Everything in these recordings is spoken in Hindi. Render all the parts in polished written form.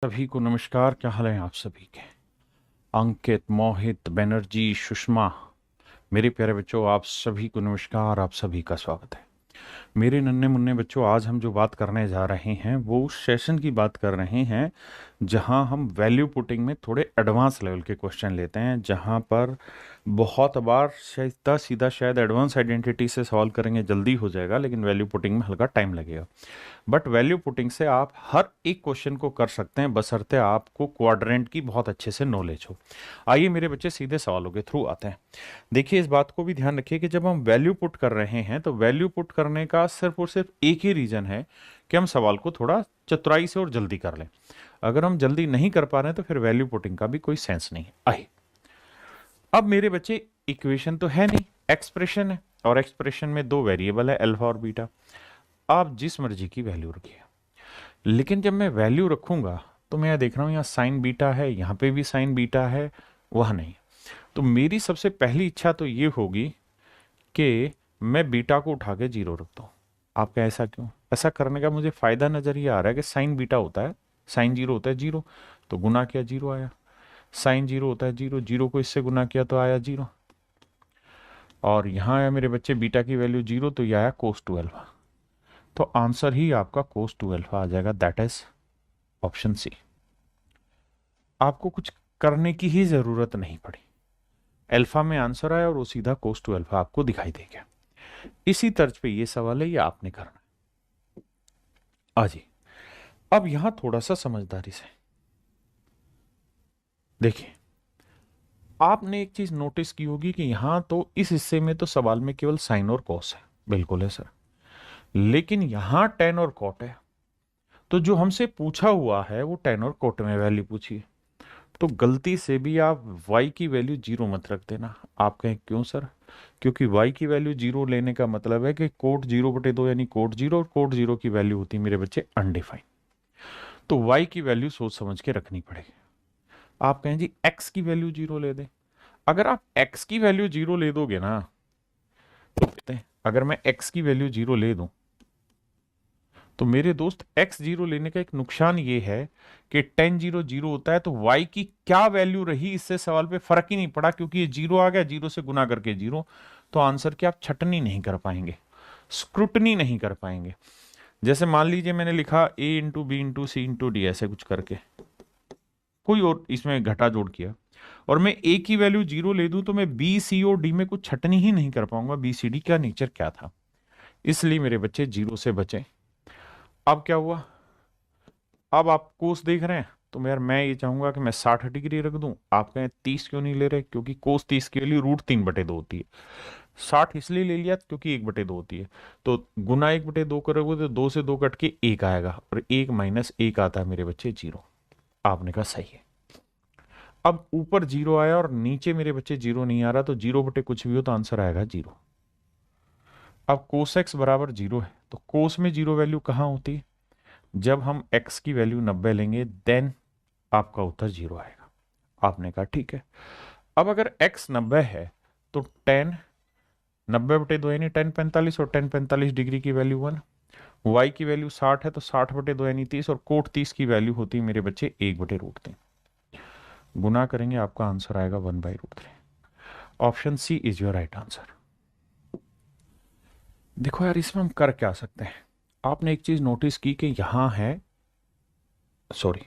सभी को नमस्कार। क्या हाल है आप सभी के? अंकित, मोहित, बनर्जी, सुषमा, मेरे प्यारे बच्चों, आप सभी को नमस्कार। आप सभी का स्वागत है। मेरे नन्हे मुन्ने बच्चों, आज हम जो बात करने जा रहे हैं वो उस सेशन की बात कर रहे हैं जहां हम वैल्यू पुटिंग में थोड़े एडवांस लेवल के क्वेश्चन लेते हैं, जहां पर बहुत बार सीधा सीधा शायद एडवांस आइडेंटिटी से सवाल करेंगे, जल्दी हो जाएगा, लेकिन वैल्यू पुटिंग में हल्का टाइम लगेगा। बट वैल्यू पुटिंग से आप हर एक क्वेश्चन को कर सकते हैं, बशर्ते आपको क्वाड्रेंट की बहुत अच्छे से नॉलेज हो। आइए मेरे बच्चे सीधे सवालों के थ्रू आते हैं। देखिए, इस बात को भी ध्यान रखिए कि जब हम वैल्यू पुट कर रहे हैं तो वैल्यू पुट करने का सिर्फ और सिर्फ एक ही रीजन है कि हम सवाल को थोड़ा चतुराई से और जल्दी कर लें। अगर हम जल्दी नहीं कर पा रहे हैं तो फिर वैल्यू पुटिंग का भी कोई सेंस नहीं है। आइए, अब मेरे बच्चे इक्वेशन तो है नहीं, एक्सप्रेशन है, और एक्सप्रेशन में दो वेरिएबल है, अल्फा और बीटा। आप जिस मर्जी की वैल्यू रखिए, लेकिन जब मैं वैल्यू रखूंगा तो मैं यह देख रहा हूं यहाँ साइन बीटा है, यहाँ पे भी साइन बीटा है, वह नहीं। तो मेरी सबसे पहली इच्छा तो ये होगी कि मैं बीटा को उठा के जीरो रख दूं। आपका ऐसा क्यों? ऐसा करने का मुझे फायदा नजर ये आ रहा है कि साइन बीटा होता है, साइन जीरो होता है जीरो, तो गुना किया जीरो आया। साइन जीरो होता है जीरो, जीरो को इससे गुना किया तो आया जीरो। और यहाँ आया मेरे बच्चे बीटा की वैल्यू जीरो, तो यह आया कोस टू अल्फा। तो आंसर ही आपका कोस टू अल्फा आ जाएगा, दैट इज ऑप्शन सी। आपको कुछ करने की ही जरूरत नहीं पड़ी, अल्फा में आंसर आया और वो सीधा कोस टू अल्फा आपको दिखाई दे गया। इसी तर्ज पे ये सवाल है, ये आपने करना है। आजी, अब यहां थोड़ा सा समझदारी से देखिए। आपने एक चीज नोटिस की होगी कि यहां तो इस हिस्से में तो सवाल में केवल साइन और कॉस है, बिल्कुल है सर, लेकिन यहां टेन और कॉट है। तो जो हमसे पूछा हुआ है वो टेन और कॉट में वैल्यू पूछी है। तो गलती से भी आप y की वैल्यू जीरो मत रख देना। आप कहें क्यों सर? क्योंकि y की वैल्यू जीरो लेने का मतलब है कि कोट जीरो बटे दो, यानी कोट जीरो, और कोट जीरो की वैल्यू होती है मेरे बच्चे अनडिफाइंड। तो y की वैल्यू सोच समझ के रखनी पड़ेगी। आप कहें जी x की वैल्यू जीरो ले दें। अगर आप x की वैल्यू जीरो ले दोगे ना, तो कहते हैं अगर मैं x की वैल्यू जीरो ले दूं तो मेरे दोस्त x जीरो लेने का एक नुकसान ये है कि टेन जीरो जीरो होता है, तो y की क्या वैल्यू रही इससे सवाल पे फर्क ही नहीं पड़ा, क्योंकि ये जीरो आ गया, जीरो से गुना करके जीरो। तो आंसर की आप छटनी नहीं कर पाएंगे, स्क्रूटनी नहीं कर पाएंगे। जैसे मान लीजिए मैंने लिखा a into B into C into D, ऐसे कुछ करके कोई और इसमें घटा जोड़ किया, और मैं a की वैल्यू जीरो ले दूं तो मैं b c और d में कुछ छटनी ही नहीं कर पाऊंगा, बी सी डी का नेचर क्या था। इसलिए मेरे बच्चे जीरो से बचे। अब क्या हुआ? अब आप कोस देख रहे हैं, तो यार मैं ये चाहूंगा कि मैं 60 डिग्री रख दूं। आप कहें 30 क्यों नहीं ले रहे? क्योंकि कोस 30 की वैल्यू रूट 3/2 होती है। 60 इसलिए ले लिया क्योंकि 1/2 होती है, तो गुना 1/2 करोगे तो 2 से 2 कट के 1 आएगा, और 1 माइनस 1 आता है मेरे बच्चे जीरो। आपने कहा सही है। अब ऊपर जीरो आया और नीचे मेरे बच्चे जीरो नहीं आ रहा, तो जीरो बटे कुछ भी हो तो आंसर आएगा जीरो। अब कोस एक्स बराबर जीरो है, तो कोस में जीरो वैल्यू कहाँ होती है? जब हम x की वैल्यू 90 लेंगे देन आपका उत्तर जीरो आएगा। आपने कहा ठीक है। अब अगर x 90 है तो टेन 90/2 यानी टेन 45, और टेन 45 डिग्री की वैल्यू 1। y की वैल्यू 60 है तो 60/2 यानी 30, और कोट 30 की वैल्यू होती है मेरे बच्चे 1/√3। गुना करेंगे आपका आंसर आएगा 1/√3। Option C is your right answer. देखो यार, इसमें हम कर क्या सकते हैं? आपने एक चीज नोटिस की कि यहां है, सॉरी,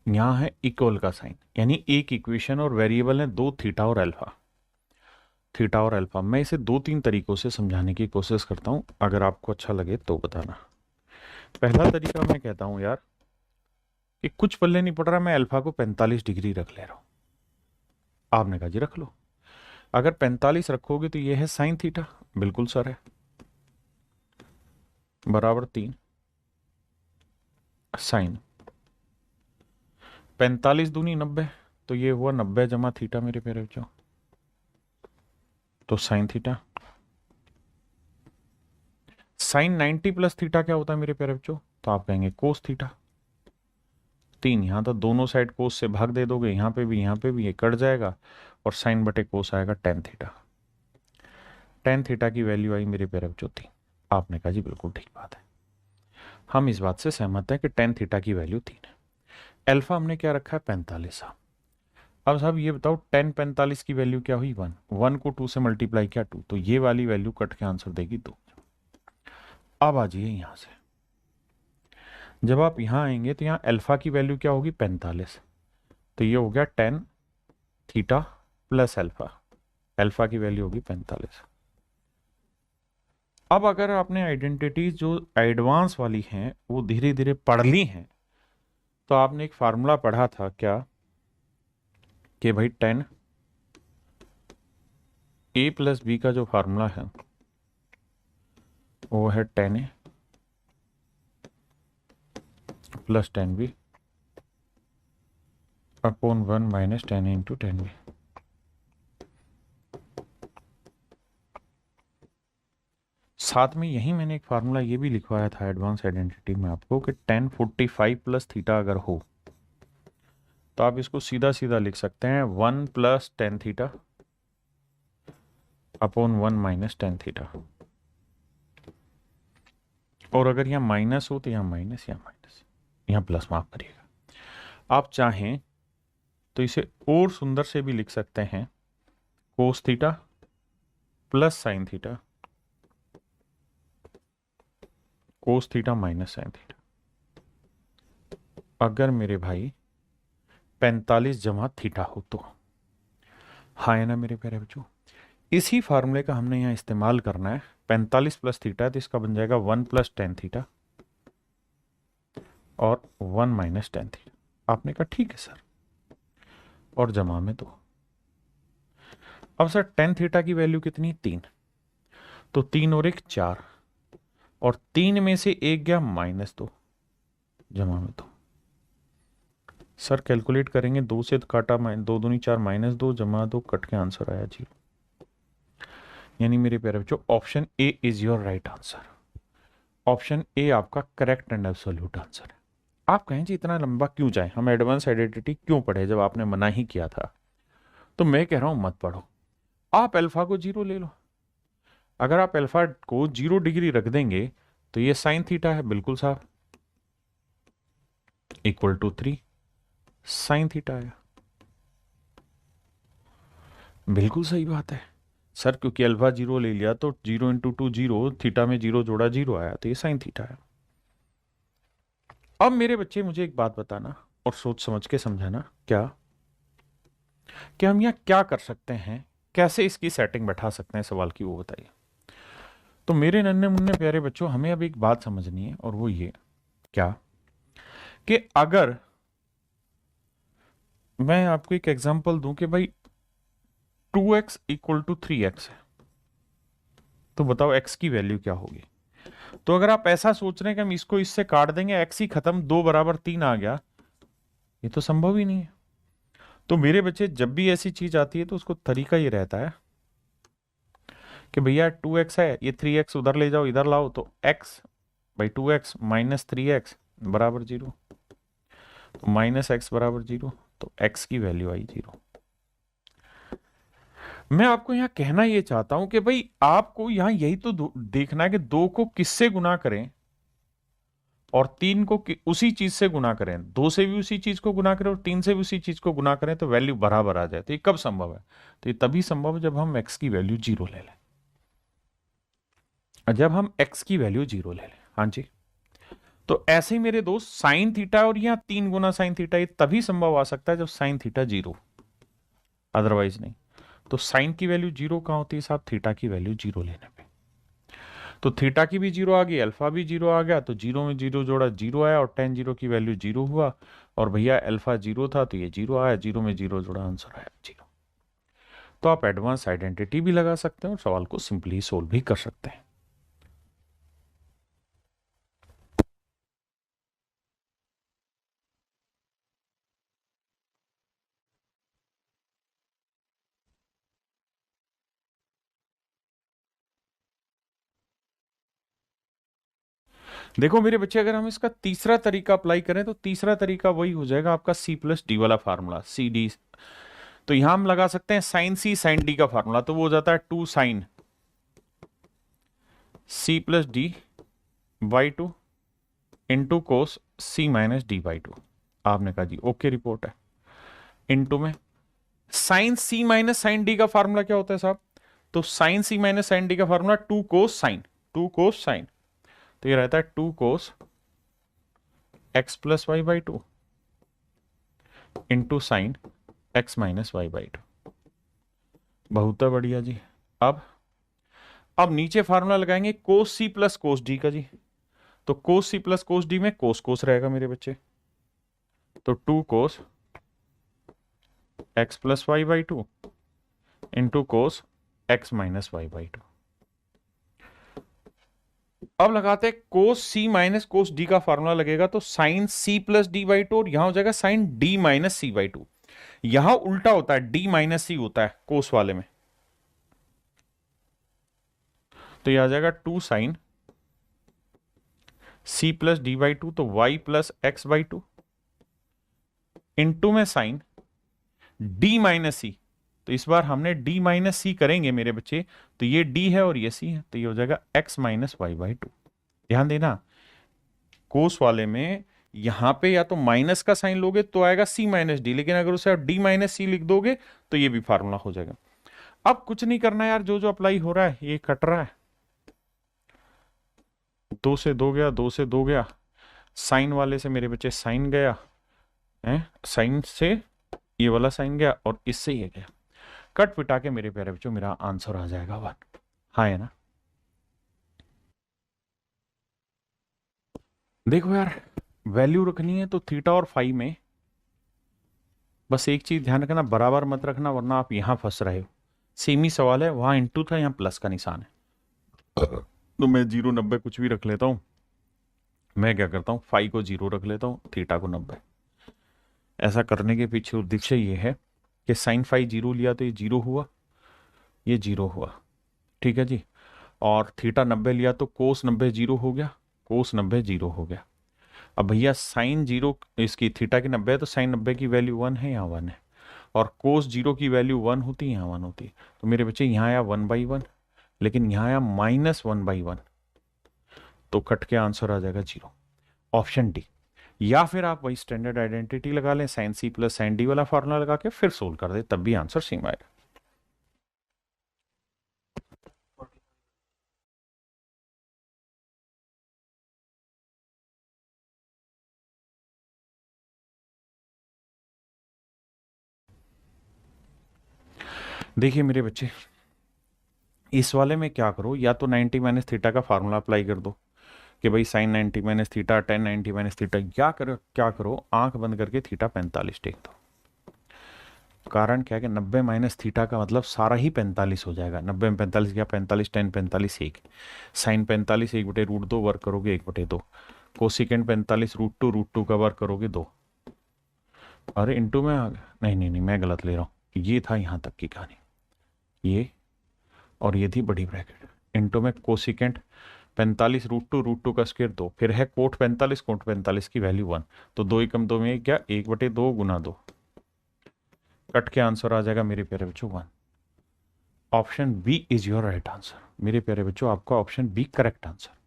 यहां है इक्वल का साइन, यानी एक इक्वेशन और वेरिएबल है दो, थीटा और अल्फा। थीटा और अल्फा, मैं इसे दो तीन तरीकों से समझाने की कोशिश करता हूं, अगर आपको अच्छा लगे तो बताना। पहला तरीका मैं कहता हूं यार कि कुछ पल्ले नहीं पड़ रहा, मैं अल्फा को 45 डिग्री रख ले रहा हूं। आपने कहा जी रख लो। अगर 45 रखोगे तो यह है साइन थीटा, बिल्कुल सर है, बराबर 3 साइन 45 दूनी 90, तो ये हुआ 90 जमा थीटा मेरे प्यारे बच्चों, तो sine theta. Sine 90 plus theta क्या होता है मेरे प्यारे बच्चों? तो आप कहेंगे कोस थीटा। 3 यहां तो दोनों साइड कोस से भाग दे दोगे, यहां पे भी यहां पे भी, ये कट जाएगा, और साइन बटे कोस आएगा टेन थीटा। टेन थीटा की वैल्यू आई मेरे प्यारे बच्चों 3। आपने कहा जी बिल्कुल ठीक बात है, हम इस बात से सहमत हैं कि टेन थीटा की वैल्यू 3 है। अल्फा हमने क्या रखा है 45। अब साहब ये बताओ 10 45 की वैल्यू क्या हुई 1, 1 को 2 से मल्टीप्लाई किया 2, तो ये वाली वैल्यू कट के आंसर देगी 2। अब आ जाइए यहां से, जब आप यहां आएंगे तो यहाँ अल्फा की वैल्यू क्या होगी 45, तो ये हो गया 10 थीटा प्लस अल्फा, अल्फा की वैल्यू होगी 45। अब अगर आपने आइडेंटिटीज जो एडवांस वाली हैं वो धीरे धीरे पढ़ ली हैं, तो आपने एक फार्मूला पढ़ा था क्या कि भाई 10 ए प्लस बी का जो फार्मूला है वो है 10 A plus 10 B upon 1 minus 10 into 10 B. साथ में यही मैंने एक फार्मूला ये भी लिखवाया था एडवांस आइडेंटिटी में आपको कि 10 45 प्लस थीटा अगर हो तो आप इसको सीधा सीधा लिख सकते हैं 1 plus 10 theta upon 1 minus 10 theta, और अगर यहाँ माइनस हो तो यहाँ माइनस, यहाँ माइनस, यहाँ प्लस, माफ करिएगा। आप चाहें तो इसे और सुंदर से भी लिख सकते हैं cos theta plus sine theta, cos theta minus sine theta. अगर मेरे भाई 45 जमा थीटा हो तो, हाँ है ना मेरे प्यारे बच्चों। इसी फार्मूले का हमने यहाँ इस्तेमाल करना है। 45 प्लस थीटा है तो इसका बन जाएगा 1 प्लस 10 थीटा और 1 माइनस 10 थीटा। आपने कहा ठीक है सर, और जमा में दो। अब सर 10 थीटा की वैल्यू कितनी 3, तो 3 और 1 4, और 3 में से 1 गया -2, जमा में दो। सर कैलकुलेट करेंगे 2 से काटा 2 दूनी 4 -2 जमा 2 कट के आंसर आया 0। यानी मेरे प्यारे बच्चों option A is your right answer. Option A आपका करेक्ट एंड एब्सोल्यूट आंसर है। आप कहें जी इतना लंबा क्यों जाए, हम एडवांस आइडेंटिटी क्यों पढ़े जब आपने मना ही किया था। तो मैं कह रहा हूं मत पढ़ो, आप अल्फा को 0 ले लो। अगर आप अल्फा को 0 डिग्री रख देंगे तो ये साइन थीटा है, बिल्कुल साहब, इक्वल टू 3 साइन थीटा आया। बिल्कुल सही बात है सर, क्योंकि अल्फा 0 ले लिया तो 0 इंटू 2 0, थीटा में 0 जोड़ा 0 आया, तो ये साइन थीटा है। अब मेरे बच्चे मुझे एक बात बताना और सोच समझ के समझाना, क्या कि हम यहाँ क्या कर सकते हैं, कैसे इसकी सेटिंग बैठा सकते हैं सवाल की, वो बताइए। तो मेरे नन्हे मुन्ने प्यारे बच्चों हमें अब एक बात समझनी है, और वो ये क्या कि अगर मैं आपको एक एग्जांपल दूं कि भाई 2x इक्वल टू 3x है, तो बताओ x की वैल्यू क्या होगी। तो अगर आप ऐसा सोच रहे हैं कि हम इसको इससे काट देंगे x ही खत्म 2 बराबर 3 आ गया, ये तो संभव ही नहीं है। तो मेरे बच्चे जब भी ऐसी चीज आती है तो उसको तरीका ये रहता है कि भैया 2x है, ये 3x उधर ले जाओ, इधर लाओ, तो x by 2x minus 3x बराबर 0, तो माइनस एक्स बराबर 0, तो x की वैल्यू आई 0। मैं आपको यहां कहना ये चाहता हूं कि भाई आपको यहां यही तो देखना है कि 2 को किससे गुना करें और 3 को उसी चीज से गुना करें, 2 से भी उसी चीज को गुना करें और 3 से भी उसी चीज को गुना करें तो वैल्यू बराबर आ जाए। तो ये कब संभव है, तो ये तभी संभव है जब हम x की वैल्यू 0 ले लें, जब हम x की वैल्यू 0 ले लें। हाँ जी, तो ऐसे ही मेरे दोस्त साइन थीटा और यहाँ 3 गुना साइन थीटा, ये तभी संभव आ सकता है जब साइन थीटा 0, अदरवाइज नहीं। तो साइन की वैल्यू 0 कहां होती है साहब, थीटा की वैल्यू 0 लेने पे। तो थीटा की भी 0 आ गई, अल्फा भी 0 आ गया, तो 0 में 0 जोड़ा 0 आया, और tan 0 की वैल्यू 0 हुआ, और भैया अल्फा 0 था तो ये 0 आया, 0 में 0 जोड़ा आंसर आया 0। तो आप एडवांस आइडेंटिटी भी लगा सकते हैं और सवाल को सिंपली सोल्व भी कर सकते हैं। देखो मेरे बच्चे, अगर हम इसका तीसरा तरीका अप्लाई करें तो तीसरा तरीका वही हो जाएगा आपका सी प्लस डी वाला फार्मूला, सी डी। तो यहां हम लगा सकते हैं साइन सी साइन डी का फार्मूला, तो वो हो जाता है 2 sine C plus D by 2 into cos C minus D by 2। आपने कहा जी ओके रिपोर्ट है। इनटू में sine C minus sine D का फार्मूला क्या होता है साहब? तो sine C minus sine D का formula to cos sine, two cos sine, तो ये रहता है two cos X plus Y by two into sine X minus Y by two. बहुत बढ़िया जी। अब नीचे फार्मूला लगाएंगे कोस सी प्लस कोस डी का जी। तो कोस सी प्लस कोस डी में कोस कोस रहेगा मेरे बच्चे, तो two cos X plus Y by two into cos X minus Y by two. अब लगाते हैं cos C minus cos D का फार्मूला लगेगा, तो sine C plus D by two, और यहां हो जाएगा sine D minus C by two. यहां उल्टा होता है, डी माइनस सी होता है कोस वाले में, तो यह आ जाएगा two sine C plus D by two, तो Y plus X by two into में साइन डी माइनस सी, तो इस बार हमने डी माइनस सी करेंगे मेरे बच्चे, तो ये डी है और ये सी है, तो ये हो जाएगा X minus Y by two. ध्यान देना, कोस वाले में यहां पे या तो माइनस का साइन लोगे तो आएगा सी माइनस डी, लेकिन अगर उसे आप डी माइनस सी लिख दोगे तो ये भी फार्मूला हो जाएगा। अब कुछ नहीं करना यार, जो जो अप्लाई हो रहा है ये कट रहा है, दो से दो गया, दो से दो गया, साइन वाले से मेरे बच्चे साइन गया है, साइन से ये वाला साइन गया और इससे ये गया, कट पिटा के मेरे प्यारे बच्चों मेरा आंसर आ जाएगा वन। हाँ है ना? देखो यार, वैल्यू रखनी है तो थीटा और फाई में बस एक चीज ध्यान रखना, बराबर मत रखना वरना आप यहां फंस रहे हो। सेम ही सवाल है, वहां इंटू था, यहां प्लस का निशान है, तो मैं 0 90 कुछ भी रख लेता हूं। मैं क्या करता हूं, फाई को 0 रख लेता हूं, थीटा को 90। ऐसा करने के पीछे उद्देश्य ये है कि साइन फाई 0 लिया तो ये 0 हुआ, ये 0 हुआ, ठीक है जी। और थीटा 90 लिया तो कोस 90 0 हो गया, कोस 90 0 हो गया। अब भैया साइन 0 इसकी थीटा की 90 है तो साइन 90 की वैल्यू 1 है, यहाँ 1 है, और कोस 0 की वैल्यू 1 होती है, यहाँ 1 होती है, तो मेरे बच्चे यहाँ आया 1/1, लेकिन यहाँ आया -1/1, तो कट के आंसर आ जाएगा 0, ऑप्शन डी। या फिर आप वही स्टैंडर्ड आइडेंटिटी लगा लें, sine C plus sine D वाला फॉर्मूला लगा के फिर सोल्व कर दे, तब भी आंसर सेम आएगा। देखिए मेरे बच्चे, इस वाले में क्या करो, या तो 90 माइनस थीटा का फार्मूला अप्लाई कर दो कि भाई sine 90 minus theta tan 90 minus theta, क्या करो आंख बंद करके थीटा 45 टेक दो। कारण क्या है कि 90 माइनस थीटा का मतलब सारा ही 45 हो जाएगा। 90 में 45 क्या, 45 10 45 1, साइन 45 1/√2 वर्क करोगे 1/2, कोसिकेंड 45 √2 का वर्क करोगे 2। अरे इंटू में आ गया, नहीं नहीं नहीं मैं गलत ले रहा हूँ, ये था यहाँ तक की कहानी, ये और ये थी बड़ी ब्रैकेट, इंटू में कोसिकेंट 45 √2 का स्क्वायर 2, फिर है कोट 45 की वैल्यू 1, तो 2 एकम 2 में क्या 1/2 गुना 2, कट के आंसर आ जाएगा मेरे प्यारे बच्चों 1। Option B is your right answer मेरे प्यारे बच्चों, आपका ऑप्शन बी करेक्ट आंसर।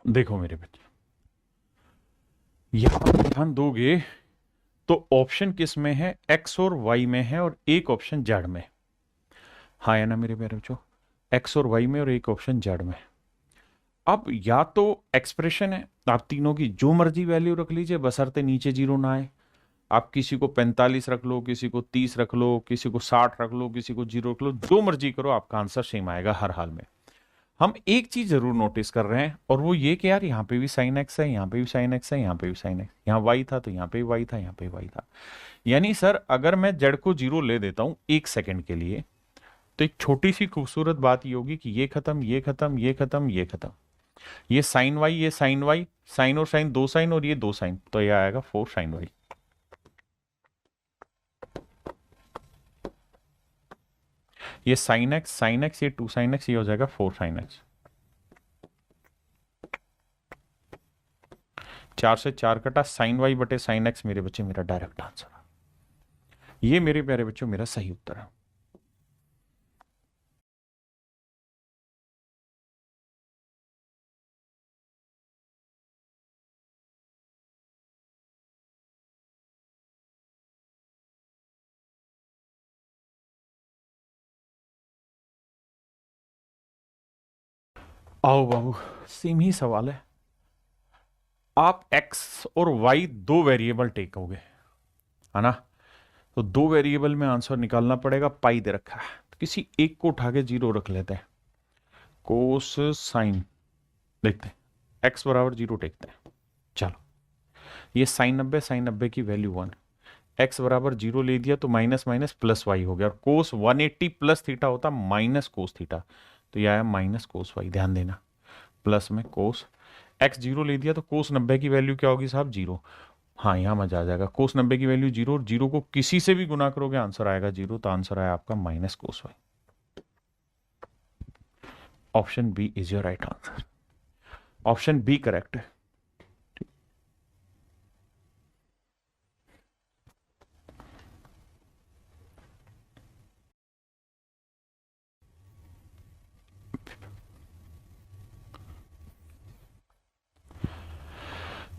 देखो मेरे बच्चे, यहां पर ध्यान दोगे तो ऑप्शन किस में है, एक्स और वाई में है, और एक ऑप्शन जेड में। हाँ है ना मेरे प्यारे बच्चों, एक्स और वाई में और एक ऑप्शन जेड में। अब या तो एक्सप्रेशन है, आप तीनों की जो मर्जी वैल्यू रख लीजिए बशर्ते नीचे जीरो ना आए। आप किसी को 45 रख लो, किसी को 30 रख लो, किसी को 60 रख लो, किसी को 0 रख लो, जो मर्जी करो आपका आंसर सेम आएगा हर हाल में। हम एक चीज जरूर नोटिस कर रहे हैं, और वो ये कि यार यहाँ पे भी साइन एक्स है, यहाँ पे भी साइन एक्स है, यहाँ पे भी साइन एक्स, यहाँ वाई था तो यहाँ पे भी वाई था, यहाँ पे भी वाई था। यानी सर अगर मैं जेड को 0 ले देता हूं 1 सेकंड के लिए, तो एक छोटी सी खूबसूरत बात ये होगी कि ये खत्म, ये खत्म, ये खत्म, ये खत्म, ये साइन वाई, ये साइन वाई, साइन और साइन, 2 साइन और ये 2 साइन, तो ये आएगा 4 साइन वाई। ये साइन एक्स, ये 2 साइन एक्स, ये हो जाएगा 4 साइन एक्स। 4 से 4 कटा, साइन वाई बटे साइन एक्स मेरे बच्चे मेरा डायरेक्ट आंसर है। ये मेरे प्यारे बच्चों मेरा सही उत्तर है। आओ बाबू, सेम ही सवाल है। आप x और y दो वेरिएबल टेक होगे, है ना? तो दो वेरिएबल में आंसर निकालना पड़ेगा। पाई दे रखा है, तो किसी एक को उठा के 0 रख लेते हैं। कोस साइन देखते हैं, x बराबर 0 टेकते हैं। चलो, ये साइन 90 की वैल्यू 1, x बराबर 0 ले दिया तो माइनस माइनस प्लस वाई हो गया, और कोस 180 प्लस थीटा होता माइनस कोस थीटा, तो यह आया माइनस कोस वाई। ध्यान देना, प्लस में कोस x 0 ले दिया तो कोस 90 की वैल्यू क्या होगी साहब? 0। हाँ, यहां मजा आ जाएगा। कोस 90 की वैल्यू 0, और 0 को किसी से भी गुना करोगे आंसर आएगा 0, तो आंसर आया आपका minus cos Y. Option B is your right answer. Option B correct है।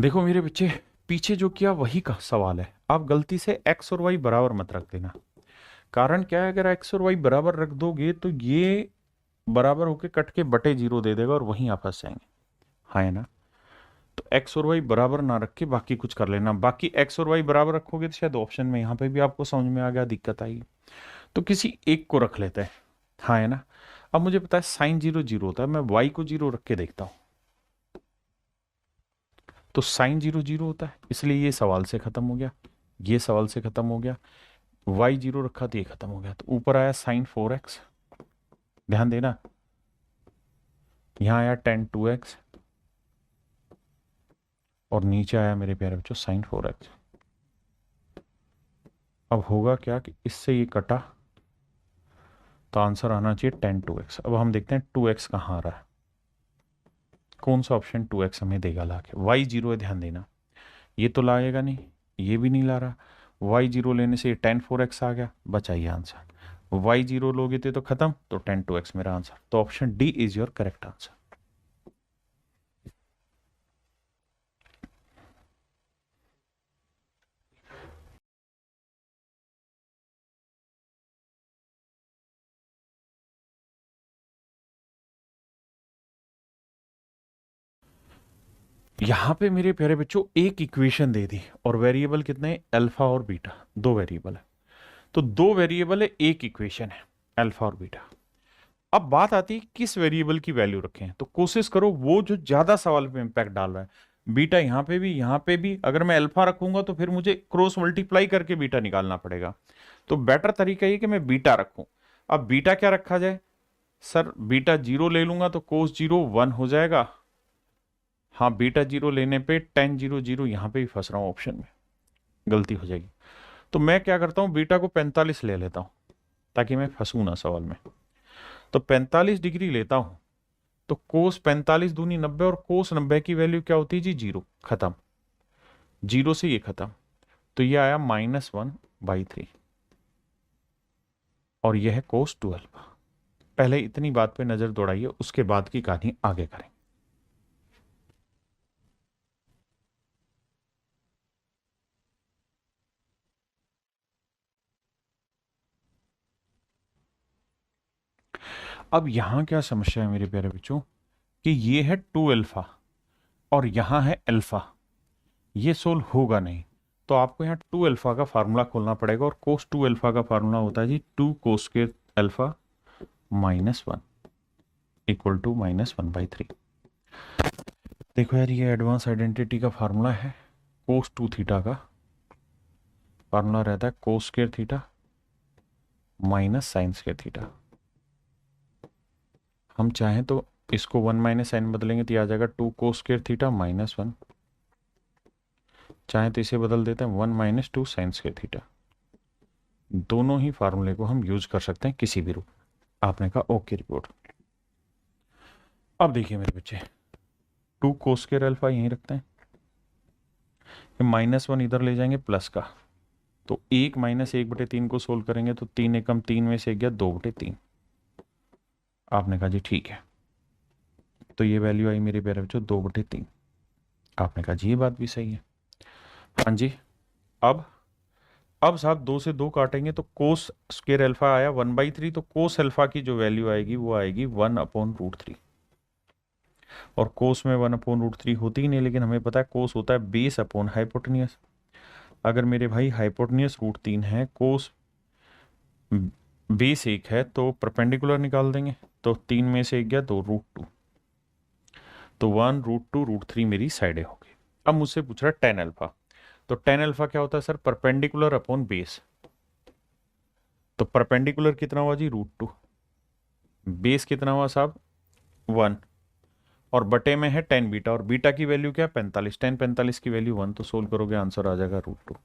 देखो मेरे बच्चे, पीछे जो किया वही का सवाल है। आप गलती से x और y बराबर मत रख देना। कारण क्या है, अगर x और y बराबर रख दोगे तो ये बराबर होके कट के बटे 0 दे देगा और वहीं आप फंस जाएंगे। हाँ, है ना? तो x और y बराबर ना रख के बाकी कुछ कर लेना। बाकी x और y बराबर रखोगे तो शायद ऑप्शन में यहाँ पे भी आपको समझ में आ गया, दिक्कत आई। तो किसी एक को रख लेते हैं। हाँ, है ना? अब मुझे पता है साइन 0 0 होता है, मैं y को 0 रख के देखता हूं। तो साइन 0 0 होता है, इसलिए ये सवाल से खत्म हो गया, ये सवाल से खत्म हो गया। y 0 रखा तो ये खत्म हो गया। तो ऊपर आया साइन 4x, ध्यान देना। यहां आया टेन 2x, और नीचे आया मेरे प्यारे बच्चों साइन 4x। अब होगा क्या कि इससे ये कटा, तो आंसर आना चाहिए टेन 2x। अब हम देखते हैं 2x कहाँ आ रहा है, कौन सा ऑप्शन 2x हमें देगा लाके। y 0 है, ध्यान देना, ये तो लाएगा नहीं, ये भी नहीं ला रहा। y 0 लेने से ये टेन 4x आ गया, बचाइए आंसर। y 0 लोगे थे तो खत्म, तो टेन 2x मेरा आंसर। तो option D is your correct answer. यहां पे मेरे प्यारे बच्चों एक इक्वेशन दे दी, और वेरिएबल कितने? अल्फा और बीटा, दो वेरिएबल है। तो दो वेरिएबल है, एक इक्वेशन है, अल्फा और बीटा। अब बात आती है किस वेरिएबल की वैल्यू रखें, तो कोशिश करो वो जो ज्यादा सवाल पे इंपैक्ट डाल रहा है। बीटा यहां पे भी, यहां पे भी। अगर मैं अल्फा रखूंगा तो फिर मुझे क्रॉस मल्टीप्लाई करके बीटा निकालना पड़ेगा। तो बेटर तरीका ये कि मैं बीटा रखूं। अब बीटा क्या रखा जाए? सर बीटा 0 ले लूंगा तो कोस 0 1 हो जाएगा। हाँ, बीटा 0 लेने पे टेन 0 0, यहां पे भी फंस रहा हूं, ऑप्शन में गलती हो जाएगी। तो मैं क्या करता हूं, बीटा को 45 ले लेता हूं, ताकि मैं फंसू ना सवाल में। तो 45 डिग्री लेता हूं, तो कोस 45 दूनी 90, और कोस 90 की वैल्यू क्या होती है जी? 0। खत्म, 0 से ये खत्म। तो ये आया -1/3, और यह है कोस 12। पहले इतनी बात पे नजर दौड़ाइए, उसके बाद की कहानी आगे करें। अब यहां क्या समस्या है मेरे प्यारे बच्चों, कि ये है 2 अल्फा और यहां है अल्फा, ये सोल्व होगा नहीं। तो आपको यहाँ 2 अल्फा का फार्मूला खोलना पड़ेगा, और कोस 2 अल्फा का फार्मूला होता है जी 2 cos square alpha -1 equal to -1/3। देखो यार, ये एडवांस आइडेंटिटी का फार्मूला है। कोस 2 थीटा का फार्मूला रहता है कोस square theta minus sign square theta. हम चाहें तो इसको 1 माइनस साइन बदलेंगे तो ये आ जाएगा 2 कोस स्क्वायर थीटा -1। चाहे तो इसे बदल देते हैं 1 माइनस 2 साइन स्क्वायर थीटा। दोनों ही फार्मूले को हम यूज कर सकते हैं किसी भी रूप। आपने कहा ओके रिपोर्ट। अब देखिए मेरे बच्चे, 2 कोस स्क्वायर अल्फा यहीं रखते हैं, -1 इधर ले जाएंगे प्लस का, तो 1 - 1/3 को सोल्व करेंगे तो 3 एकम 3 में से गया 2/3। आपने कहा जी ठीक है, तो ये वैल्यू आई मेरे प्यारे बच्चों 2/3। आपने कहा जी ये बात भी सही है। हाँ जी, अब साहब 2 से 2 काटेंगे तो कोस स्क्वायर अल्फा आया 1/3, तो कोस अल्फा की जो वैल्यू आएगी वो आएगी 1/√3। और कोस में 1/√3 होती ही नहीं, लेकिन हमें पता है कोस होता है बेस अपॉन हाइपोटेनियस। अगर मेरे भाई हाइपोटेनियस √3 है, कोस बेस 1 है, तो परपेंडिकुलर निकाल देंगे, तो 3 में से 1 गया 2 √2, तो 1√2 √3 मेरी साइडें हो गई। अब मुझसे पूछ रहा है टेन अल्फा, तो टेन अल्फा क्या होता है सर? Perpendicular upon base. तो परपेंडिकुलर कितना हुआ जी? √2, बेस कितना हुआ साहब? 1, और बटे में है टेन बीटा, और बीटा की वैल्यू क्या? 45, टेन 45 की वैल्यू 1, तो सोल्व करोगे आंसर आ जाएगा √2।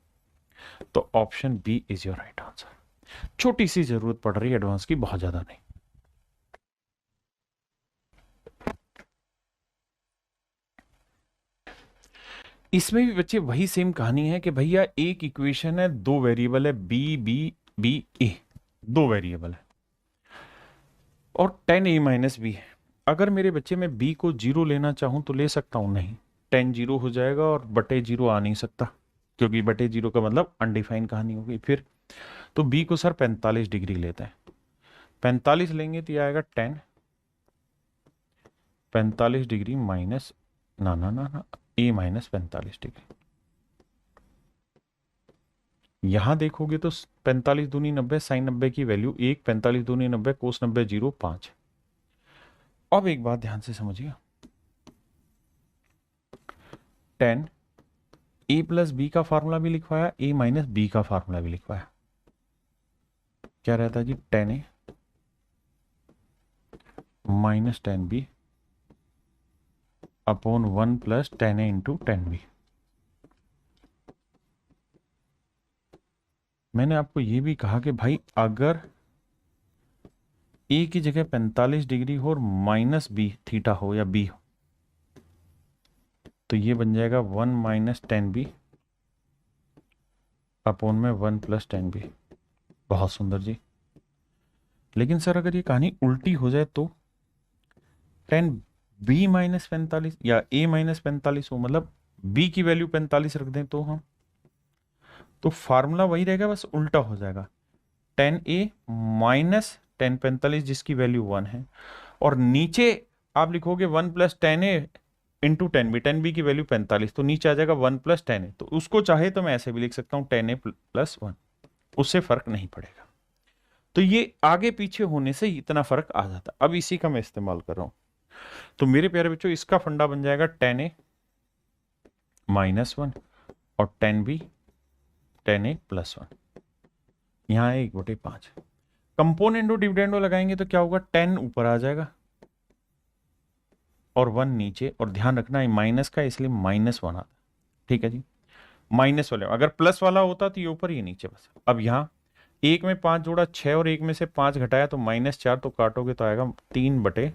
तो option B is your right answer. छोटी सी जरूरत पड़ रही है एडवांस की, बहुत ज्यादा नहीं। इसमें भी बच्चे वही सेम कहानी है कि भैया एक इक्वेशन है, दो वेरिएबल है, बी बी बी ए, दो वेरिएबल है, और टेन ए माइनस बी है। अगर मेरे बच्चे में बी को 0 लेना चाहूं तो ले सकता हूं? नहीं, टेन 0 हो जाएगा और बटे 0 आ नहीं सकता, क्योंकि बटे 0 का मतलब अनडिफाइंड कहानी होगी। फिर तो बी को सर 45 डिग्री लेते हैं, 45 लेंगे तो ये आएगा 10, 45 डिग्री माइनस ना ना ना ना ए माइनस 45 डिग्री। यहां देखोगे तो 45 दूनी 90, साइन 90 की वैल्यू 1, 45 दूनी 90, कोस 90 0, 5। अब एक बात ध्यान से समझिए, 10 ए प्लस बी का फार्मूला भी लिखवाया, ए माइनस बी का फार्मूला भी लिखवाया। क्या रहता है जी? 10 ए माइनस 10 बी अपॉन 1 प्लस 10 ए इंटू 10 बी। मैंने आपको ये भी कहा कि भाई अगर ए की जगह 45 डिग्री हो और माइनस बी थीटा हो या बी हो, तो ये बन जाएगा 1 माइनस 10 बी अपॉन में 1 प्लस 10 बी। बहुत सुंदर जी। लेकिन सर अगर ये कहानी उल्टी हो जाए तो 10 बी माइनस 45 या ए माइनस 45 हो, मतलब बी की वैल्यू 45 रख दें तो हम, तो फार्मूला वही रहेगा, बस उल्टा हो जाएगा। 10 ए माइनस 10 45 जिसकी वैल्यू 1 है, और नीचे आप लिखोगे 1 प्लस 10 ए इंटू 10 बी, 10 बी की वैल्यू 45, तो नीचे आ जाएगा 1 प्लस 10 ए। तो उसको चाहे तो मैं ऐसे भी लिख सकता हूं 10 ए प्लस 1, उससे फर्क नहीं पड़ेगा। तो ये आगे पीछे होने से इतना फर्क आ जाता। अब इसी का मैं इस्तेमाल कर रहा हूं, तो मेरे प्यारे बच्चों इसका फंडा बन जाएगा 10 ए माइनस 1 और 10 बी 10 ए प्लस 1, यहां 1/5। कंपोनेंडो डिविडेंडो लगाएंगे तो क्या होगा? 10 ऊपर आ जाएगा और 1 नीचे, और ध्यान रखना है माइनस का, इसलिए -1 आता। ठीक है जी, माइनस वाले, अगर प्लस वाला होता तो ये ऊपर ये नीचे बस। अब यहाँ एक में 5 जोड़ा 6 और एक में से 5 घटाया तो -4, तो काटोगे तो आएगा 3/-2,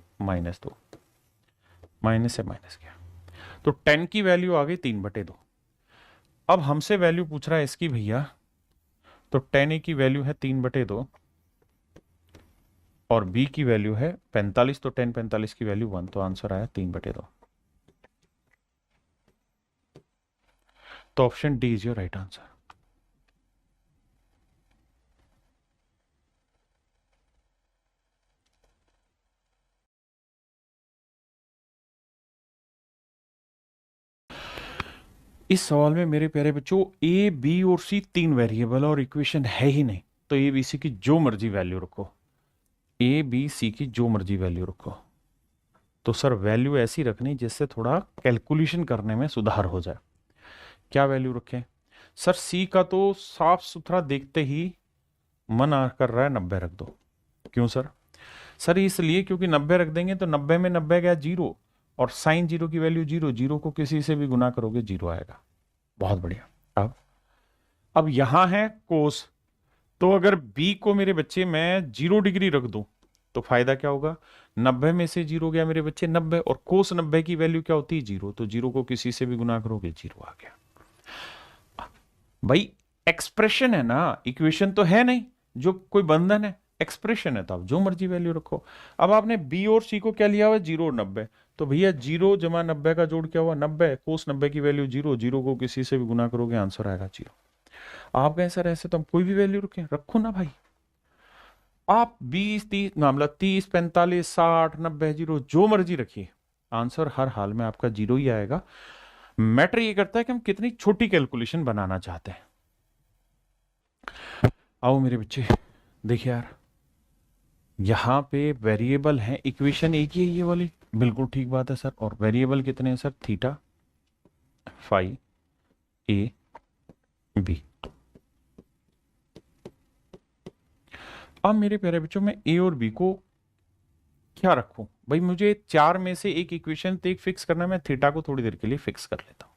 माइनस से माइनस गया, तो 10 की वैल्यू आ गई 3/2। अब हमसे वैल्यू पूछ रहा है इसकी भैया, तो 10 की वैल्यू है 3/2 और बी की वैल्यू है 45, तो 10 45 की वैल्यू 1, तो आंसर आया 3/2। तो option D is your right answer. इस सवाल में मेरे प्यारे बच्चों ए बी और सी तीन वेरिएबल और इक्वेशन है ही नहीं, तो ए बी सी की जो मर्जी वैल्यू रखो, ए बी सी की जो मर्जी वैल्यू रखो, तो सर वैल्यू ऐसी रखनी जिससे थोड़ा कैलकुलेशन करने में सुधार हो जाए। क्या वैल्यू रखें सर? सी का तो साफ सुथरा देखते ही मन आ कर रहा है 90 रख दो। क्यों सर? सर इसलिए क्योंकि 90 रख देंगे तो 90 में 90 गया 0, और साइन 0 की वैल्यू 0, 0 को किसी से भी गुना करोगे 0 आएगा। बहुत बढ़िया। अब यहां है कोस, तो अगर बी को मेरे बच्चे मैं 0 डिग्री रख दूं तो फायदा क्या होगा? 90 में से 0 गया मेरे बच्चे 90, और कोस 90 की वैल्यू क्या होती है? 0, तो 0 को किसी से भी गुना करोगे 0 आ गया। भाई एक्सप्रेशन है ना, इक्वेशन तो है नहीं जो कोई बंधन है, एक्सप्रेशन है, तो आप जो मर्जी वैल्यू रखो। अब आपने बी और सी को क्या लिया हुआ, 0 और 90, तो भैया 0 + 90 का जोड़ क्या हुआ, 90, कोस 90 की वैल्यू 0, 0 को किसी से भी गुना करोगे आंसर आएगा 0। आप कहें सर ऐसे तो हम कोई भी वैल्यू रखें, रखो ना भाई, आप 20 30 मामला 30 45 60 90 0 जो मर्जी रखिए, आंसर हर हाल में आपका 0 ही आएगा। मैटर ये करता है कि हम कितनी छोटी कैलकुलेशन बनाना चाहते हैं। आओ मेरे बच्चे, देखिए यार, यहां पे वेरिएबल है, इक्वेशन एक ही है ये वाली, बिल्कुल ठीक बात है सर। और वेरिएबल कितने हैं सर, थीटा, फाई, ए, बी। अब मेरे प्यारे बच्चों, मैं ए और बी को क्या रखूं भाई, मुझे चार में से एक इक्वेशन तो एक फिक्स करना है, मैं थीटा को थोड़ी देर के लिए फिक्स कर लेता हूं।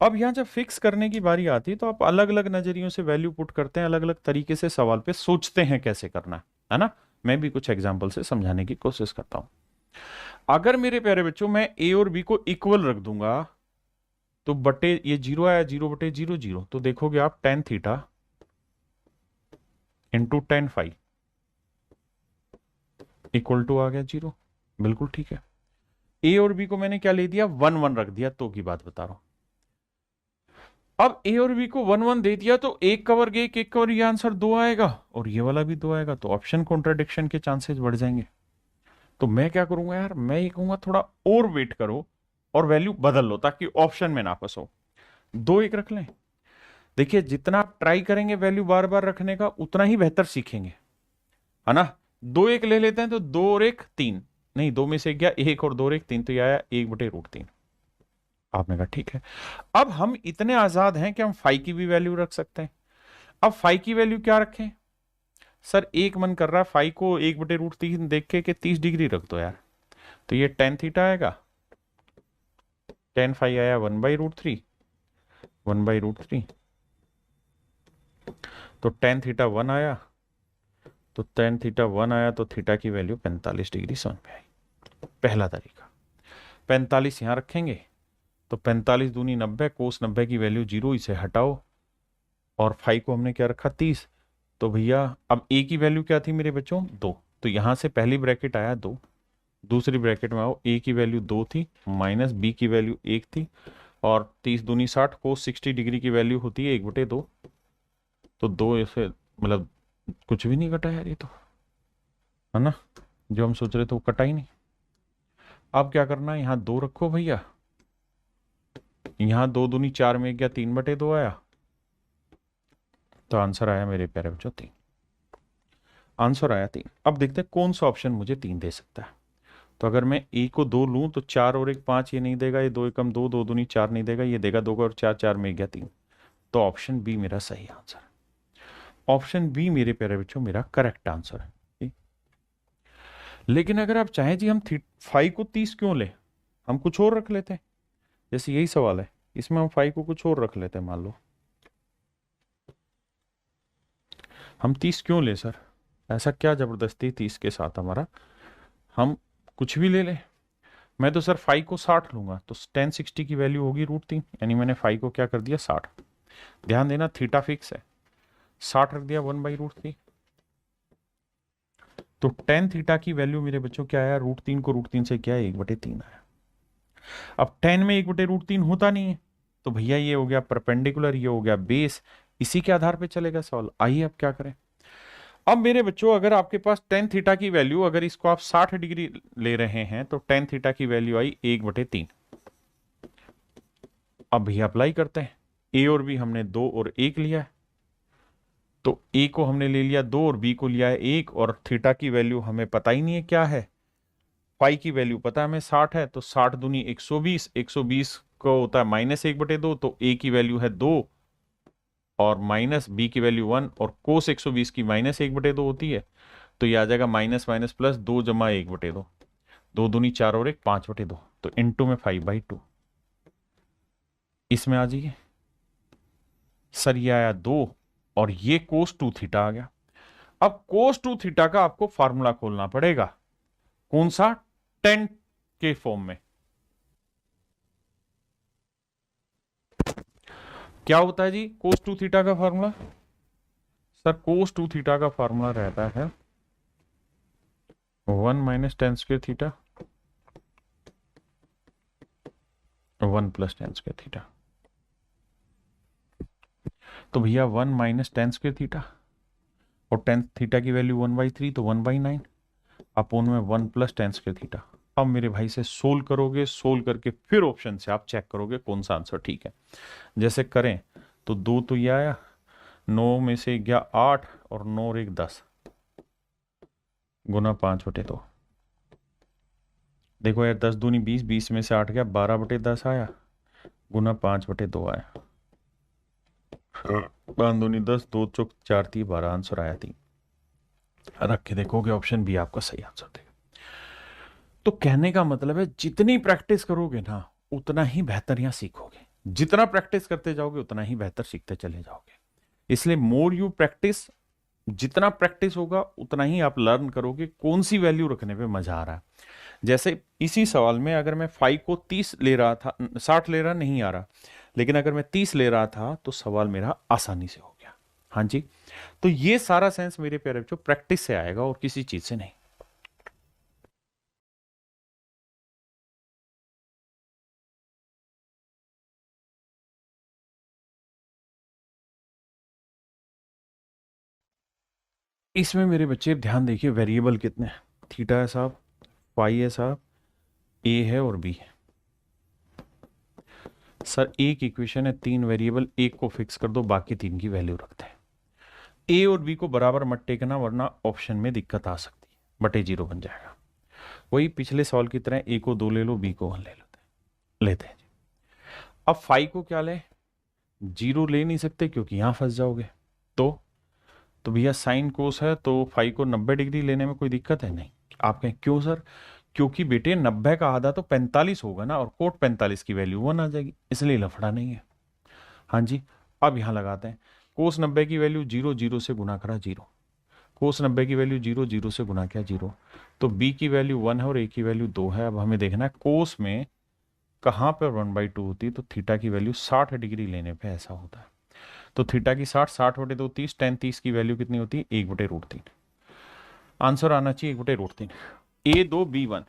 अब यहां जब फिक्स करने की बारी आती है तो आप अलग अलग नजरियों से वैल्यू पुट करते हैं, अलग अलग तरीके से सवाल पे सोचते हैं कैसे करना है ना। मैं भी कुछ एग्जाम्पल से समझाने की कोशिश करता हूं। अगर मेरे प्यारे बच्चों मैं ए और बी को इक्वल रख दूंगा, तो बटे ये 0 आया, 0/0 0, तो देखोगे आप tan theta into tan phi equal to आ गया 0। बिल्कुल ठीक है। ए और बी को मैंने क्या ले दिया, 1 1 रख दिया, तो की बात बता रहा हूं। अब ए और बी को 1 1 दे दिया, तो एक कवर गए, एक कवर, ये आंसर 2 आएगा और ये वाला भी 2 आएगा, तो ऑप्शन कॉन्ट्राडिक्शन के चांसेस बढ़ जाएंगे। तो मैं क्या करूंगा यार, मैं ये कहूंगा थोड़ा और वेट करो और वैल्यू बदल लो ताकि ऑप्शन में ना फंसो। 2 1 रख लें। देखिए जितना आप ट्राई करेंगे वैल्यू बार बार रखने का, उतना ही बेहतर सीखेंगे, है ना। 2 1 ले लेते हैं, तो 2 और 1 3, नहीं 2 में से गया 1 और 2 और 1 3, तो ये आया 1/√3। आपने कहा ठीक है। अब हम इतने आजाद हैं कि हम फाई की भी वैल्यू रख सकते हैं। अब फाई की वैल्यू क्या रखें सर, एक मन कर रहा है फाई को 1/√3 देख के कि 30 डिग्री रख दो यार, तो ये tan थीटा आएगा, tan फाई आया 1/√3, 1/√3, तो tan थीटा 1 आया, तो tan थीटा 1 आया, तो थीटा की वैल्यू 45 डिग्री समझ में आई। पहला तरीका, 45 यहां रखेंगे, तो 45 दूनी 90, कोस 90 की वैल्यू 0, इसे हटाओ, और फाई को हमने क्या रखा 30, तो भैया अब ए की वैल्यू क्या थी मेरे बच्चों, 2, तो यहां से पहली ब्रैकेट आया 2, दूसरी ब्रैकेट में आओ, ए की वैल्यू 2 थी, माइनस बी की वैल्यू 1 थी, और 30 दूनी 60, कोस 60 डिग्री की वैल्यू होती है 1/2, तो 2 ऐसे मतलब कुछ भी नहीं कटा यार ये तो, है ना, जो हम सोच रहे थे वो कटा ही नहीं। अब क्या करना है, यहाँ 2 रखो भैया, यहाँ 2 दूनी 4 में गया, 3/2 आया, तो आंसर आया मेरे प्यारे बच्चों 3। आंसर आया 3। अब देखते हैं कौन सा ऑप्शन मुझे 3 दे सकता है। तो अगर मैं ए को 2 लूं, तो 4 और 1 5 ये नहीं देगा, ये 2 एकम 2, 2 दूनी 4 नहीं देगा, ये देगा 2 और 4, 4 में गया 3, तो ऑप्शन बी मेरा सही आंसर है। ऑप्शन बी मेरे प्यारे बच्चों मेरा करेक्ट आंसर है। ठीक? लेकिन अगर आप चाहें जी हम फाइव को 30 क्यों ले, हम कुछ और रख लेते हैं, जैसे यही सवाल है, इसमें हम फाइव को कुछ और रख लेते हैं, मान लो हम 30 क्यों ले सर, ऐसा क्या जबरदस्ती 30 के साथ हमारा, हम कुछ भी ले लें। मैं तो सर फाइव को 60 लूंगा, तो tan 60 की वैल्यू होगी √3, यानी मैंने फाइव को क्या कर दिया 60। ध्यान देना थीटा फिक्स है, 60 रख दिया 1/√3, तो tan थीटा की वैल्यू मेरे बच्चों क्या आया, √3 को √3 से क्या है 1/3 आया। अब tan में 1/√3 होता नहीं है, तो भैया ये हो गया परपेंडिकुलर, ये हो गया बेस, इसी के आधार पे चलेगा सवाल। आइए अब क्या करें। अब मेरे बच्चों अगर आपके पास tan थीटा की वैल्यू, अगर इसको आप 60 डिग्री ले रहे हैं, तो tan थीटा की वैल्यू आई 1/3। अब भैया अप्लाई करते हैं, ए और बी हमने 2 और 1 लिया है, तो ए को हमने ले लिया 2 और बी को लिया है 1, और थीटा की वैल्यू हमें पता ही नहीं है क्या है, फाई की वैल्यू पता है हमें 60 है, तो 60 दूनी 120, 120 को होता है -1/2, तो ए की वैल्यू है 2 और माइनस बी की वैल्यू 1, और कोस 120 की -1/2 होती है, तो ये आ जाएगा माइनस माइनस प्लस 2 जमा 1/2, 2 दूनी 4 और 1 5/2, तो इनटू में 5/2। इसमें आ जाइए सर, ये आया 2 और ये cos 2 थीटा आ गया। अब cos 2 थीटा का आपको फार्मूला खोलना पड़ेगा, कौन सा, tan के फॉर्म में। क्या होता है जी कोस टू थीटा का formula? Sir cos two theta का फॉर्मूला रहता है 1 minus tan square theta 1 plus tan square theta. तो भैया 1 माइनस टेन स्क्वायर थीटा और टेन थीटा की वैल्यू 1/3 तो 1/9 अपोन में 1 प्लस टेन स्क्वायर थीटा। अब मेरे भाई से सोल्व करोगे, सोल्व करके फिर ऑप्शन से आप चेक करोगे कौन सा आंसर ठीक है। जैसे करें तो 2 तो ये आया, 9 में से गया 8 और 9 और 1 10 गुना 5/2। देखो यार 10 दूनी 20, 20 में से 8 गया 12/10 आया गुना 5/2 आया। 5 दूनी 10, 2 चौक 4 थी 12, आंसर आया 3। रख के देखोगे ऑप्शन बी आपका सही आंसर देगा। तो कहने का मतलब है जितनी प्रैक्टिस करोगे ना उतना ही बेहतर यहां सीखोगे, जितना प्रैक्टिस करते जाओगे उतना ही बेहतर सीखते चले जाओगे। इसलिए मोर यू प्रैक्टिस, जितना प्रैक्टिस होगा उतना ही आप लर्न करोगे कौन सी वैल्यू रखने पे मजा आ रहा है। जैसे इसी सवाल में अगर मैं 5 को 30 ले रहा था, 60 ले रहा नहीं आ रहा, लेकिन अगर मैं 30 ले रहा था तो सवाल मेरा आसानी से हो गया। हाँ जी, तो ये सारा सेंस मेरे प्यारे बच्चों प्रैक्टिस से आएगा और किसी चीज से नहीं। इसमें मेरे बच्चे ध्यान देखिए, वेरिएबल कितने हैं? थीटा है साहब, पाई है साहब, ए है और बी है। सर एक इक्वेशन है, 3 वेरिएबल, एक को फिक्स कर दो, बाकी 3 की वैल्यू रखते हैं। ए और बी को बराबर मत टेकना वरना ऑप्शन में दिक्कत आ सकती है, बटे 0 बन जाएगा। वही पिछले सवाल की तरह ए को 2 ले लो, बी को 1 ले लेते हैं जी। अब फाइव को क्या ले, 0 ले नहीं सकते क्योंकि यहां फंस जाओगे। तो भैया साइन कोस है तो फाइव को 90 डिग्री लेने में कोई दिक्कत है नहीं। आप कहें क्यों सर? क्योंकि बेटे 90 का आधा तो 45 होगा ना, और कोट 45 की वैल्यू 1 आ जाएगी, इसलिए लफड़ा नहीं है। हाँ जी, अब यहां लगाते हैं कोस 90 की वैल्यू 0, 0 से गुना करा 0, कोस 90 की वैल्यू 0, 0 से गुना किया 0। तो बी की वैल्यू 1 है और ए की वैल्यू 2 है। अब हमें देखना है कोस में कहाँ पर 1/2 होती है, तो थीटा की वैल्यू 60 डिग्री लेने पे ऐसा होता है। तो थीटा की 60, 60/2 30, टेन 30 की वैल्यू कितनी होती है? 1/√3। आंसर आना चाहिए 1/√3। A2B1,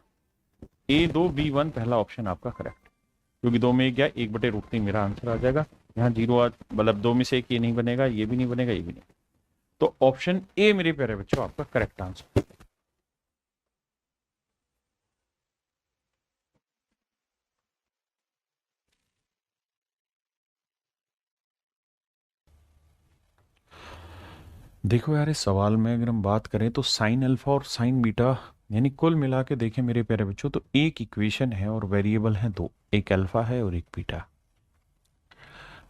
A2B1 पहला ऑप्शन आपका करेक्ट, क्योंकि 2 में 1 गया, 1/√3 मेरा आंसर आ जाएगा। यहाँ 0 मतलब 2 में से 1 ये नहीं बनेगा, ये भी नहीं बनेगा, ये भी नहीं। तो ऑप्शन ए मेरे प्यारे बच्चों आपका करेक्ट आंसर। देखो यार इस सवाल में अगर हम बात करें तो साइन अल्फा और साइन बीटा, यानी कुल मिला के देखें मेरे प्यारे बच्चों तो एक इक्वेशन है और वेरिएबल है दो, एक अल्फा है और एक बीटा।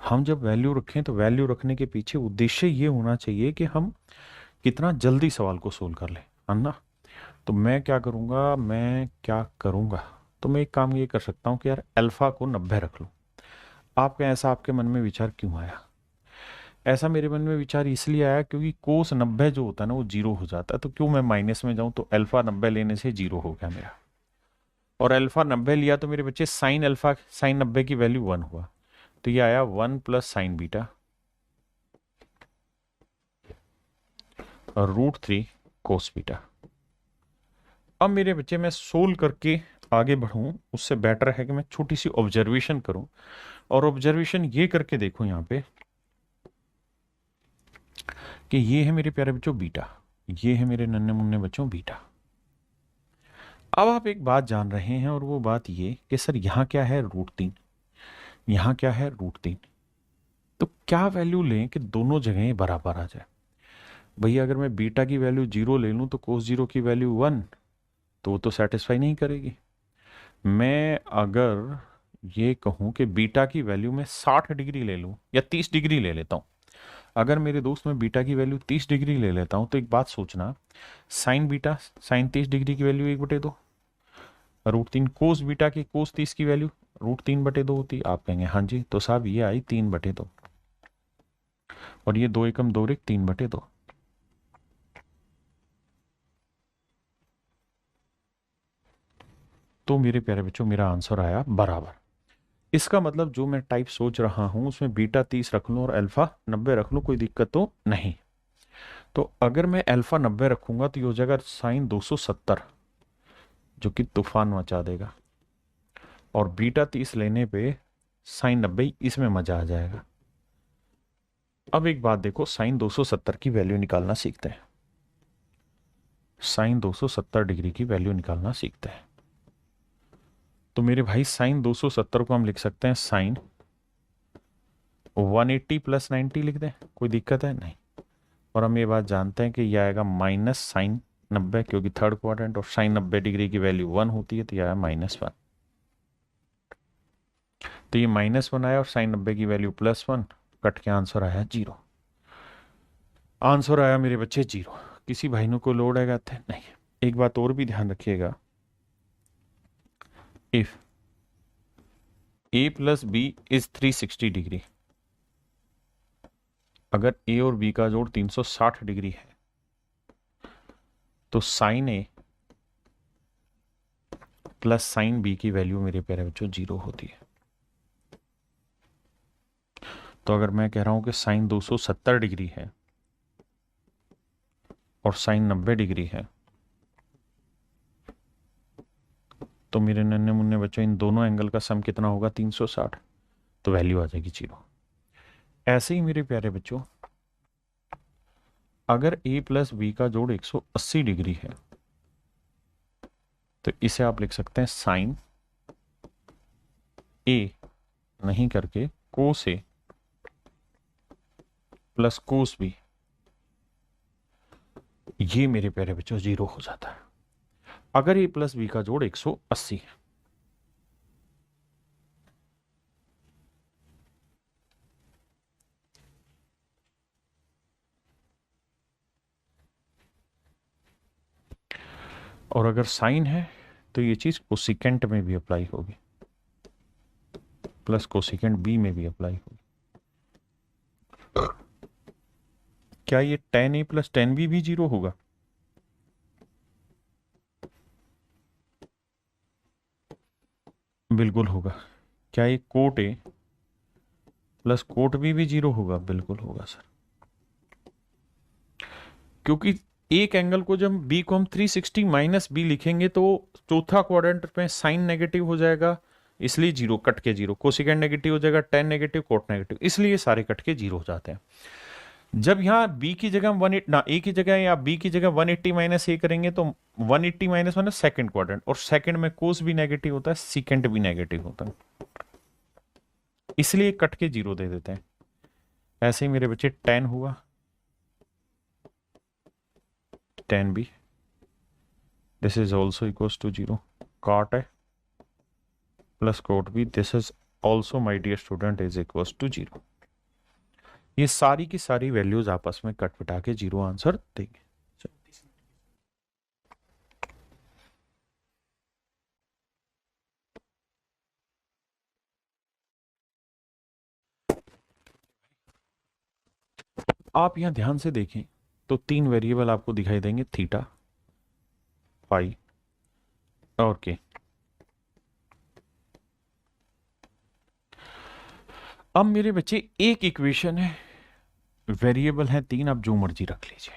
हम जब वैल्यू रखें तो वैल्यू रखने के पीछे उद्देश्य ये होना चाहिए कि हम कितना जल्दी सवाल को सोल्व कर लें, है ना। तो मैं क्या करूँगा, तो मैं एक काम ये कर सकता हूँ कि यार अल्फा को 90 रख लूँ। आपका ऐसा आपके मन में विचार क्यों आया? ऐसा मेरे मन में विचार इसलिए आया क्योंकि कोस 90 जो होता है ना वो 0 हो जाता है, तो क्यों मैं माइनस में जाऊं, तो अल्फा 90 लेने से 0 हो गया मेरा। और अल्फा 90 लिया तो मेरे बच्चे साइन अल्फा, साइन 90 की वैल्यू 1 हुआ, तो ये आया 1 प्लस साइन बीटा और √3 कोस बीटा। अब मेरे बच्चे मैं सोल्व करके आगे बढ़ूं उससे बेटर है कि मैं छोटी सी ऑब्जर्वेशन करूं, और ऑब्जर्वेशन ये करके देखूं यहाँ पे कि ये है मेरे प्यारे बच्चों बीटा, ये है मेरे नन्हे मुन्ने बच्चों बीटा। अब आप एक बात जान रहे हैं और वो बात ये कि सर यहाँ क्या है √3, यहाँ क्या है √3, तो क्या वैल्यू लें कि दोनों जगह बराबर आ जाए? भैया अगर मैं बीटा की वैल्यू 0 ले लूँ तो कोस 0 की वैल्यू 1, तो वो तो सेटिस्फाई नहीं करेगी। मैं अगर ये कहूँ कि बीटा की वैल्यू मैं 60 डिग्री ले लूँ या 30 डिग्री ले लेता हूँ, अगर मेरे दोस्त मैं बीटा की वैल्यू 30 डिग्री ले लेता हूँ तो एक बात सोचना, साइन बीटा साइन 30 डिग्री की वैल्यू 1/2, √3 कोस बीटा की कोस 30 की वैल्यू √3/2 होती। आप कहेंगे हाँ जी, तो साहब ये आई 3/2 और ये 2 एकम 2 रेख 3/2। तो मेरे प्यारे बच्चों मेरा आंसर आया बराबर। इसका मतलब जो मैं टाइप सोच रहा हूं उसमें बीटा 30 रख लूं और अल्फा 90 रख लूं, कोई दिक्कत तो नहीं। तो अगर मैं अल्फा 90 रखूंगा तो ये हो जाएगा साइन 270, जो कि तूफान मचा देगा। और बीटा 30 लेने पे साइन 90, इसमें मजा आ जाएगा। अब एक बात देखो, साइन 270 की वैल्यू निकालना सीखते हैं। साइन 270 डिग्री की वैल्यू निकालना सीखते हैं। तो मेरे भाई साइन 270 को हम लिख सकते हैं साइन 180 प्लस 90 लिख दें, कोई दिक्कत है नहीं। और हम ये बात जानते हैं कि यह आएगा माइनस साइन 90, क्योंकि थर्ड क्वाड्रेंट और साइन 90 डिग्री की वैल्यू 1 होती है, तो यह आया -1। तो ये -1 आया और साइन 90 की वैल्यू +1, कट के आंसर आया 0। आंसर आया मेरे बच्चे 0। किसी भाई ने को लोड आएगा थे नहीं। एक बात और भी ध्यान रखिएगा, if a plus B is 360 degree, अगर a और b का जोड़ 360 डिग्री है तो sine a plus sine b की वैल्यू मेरे प्यारे बच्चों 0 होती है। तो अगर मैं कह रहा हूं कि साइन 270 डिग्री है और साइन 90 डिग्री है, तो मेरे नन्हे मुन्ने बच्चों इन दोनों एंगल का सम कितना होगा? 360। तो वैल्यू आ जाएगी 0। ऐसे ही मेरे प्यारे बच्चों, अगर a प्लस बी का जोड़ 180 डिग्री है तो इसे आप लिख सकते हैं साइन a नहीं करके कोस a प्लस कोस b। ये मेरे प्यारे बच्चों 0 हो जाता है अगर a प्लस बी का जोड़ 180 है। और अगर साइन है तो ये चीज कोसिकेंट में भी अप्लाई होगी, प्लस कोसिकेंट बी में भी अप्लाई होगी। क्या ये tan a plus tan b भी 0 होगा? बिल्कुल होगा। क्या ये cot a plus cot b भी 0 होगा? बिल्कुल होगा सर, क्योंकि एक एंगल को जब b को हम 360 माइनस बी लिखेंगे तो चौथा क्वाड्रेंट में साइन नेगेटिव हो जाएगा, इसलिए 0 कट के 0। कोसिकेंट नेगेटिव हो जाएगा, tan नेगेटिव, कोट नेगेटिव, इसलिए सारे कट के 0 हो जाते हैं। जब यहाँ b की जगह हम 180 ना a की जगह या b की जगह 180 माइनस ए करेंगे तो 180 माइनस वन सेकंड क्वाड्रेंट, और सेकंड में कोस भी नेगेटिव होता है, सीकेंट भी नेगेटिव होता है, इसलिए कट के 0 दे देते हैं। ऐसे ही मेरे बच्चे tan हुआ, tan b this is also equals to 0। cot है plus cot b this is also my dear student is equals to 0। ये सारी की सारी वैल्यूज आपस में कट पिटा के 0 आंसर देंगे। आप यहां ध्यान से देखें तो 3 वेरिएबल आपको दिखाई देंगे, थीटा, पाई और के। अब मेरे बच्चे एक इक्वेशन है, वेरिएबल है 3, आप जो मर्जी रख लीजिए।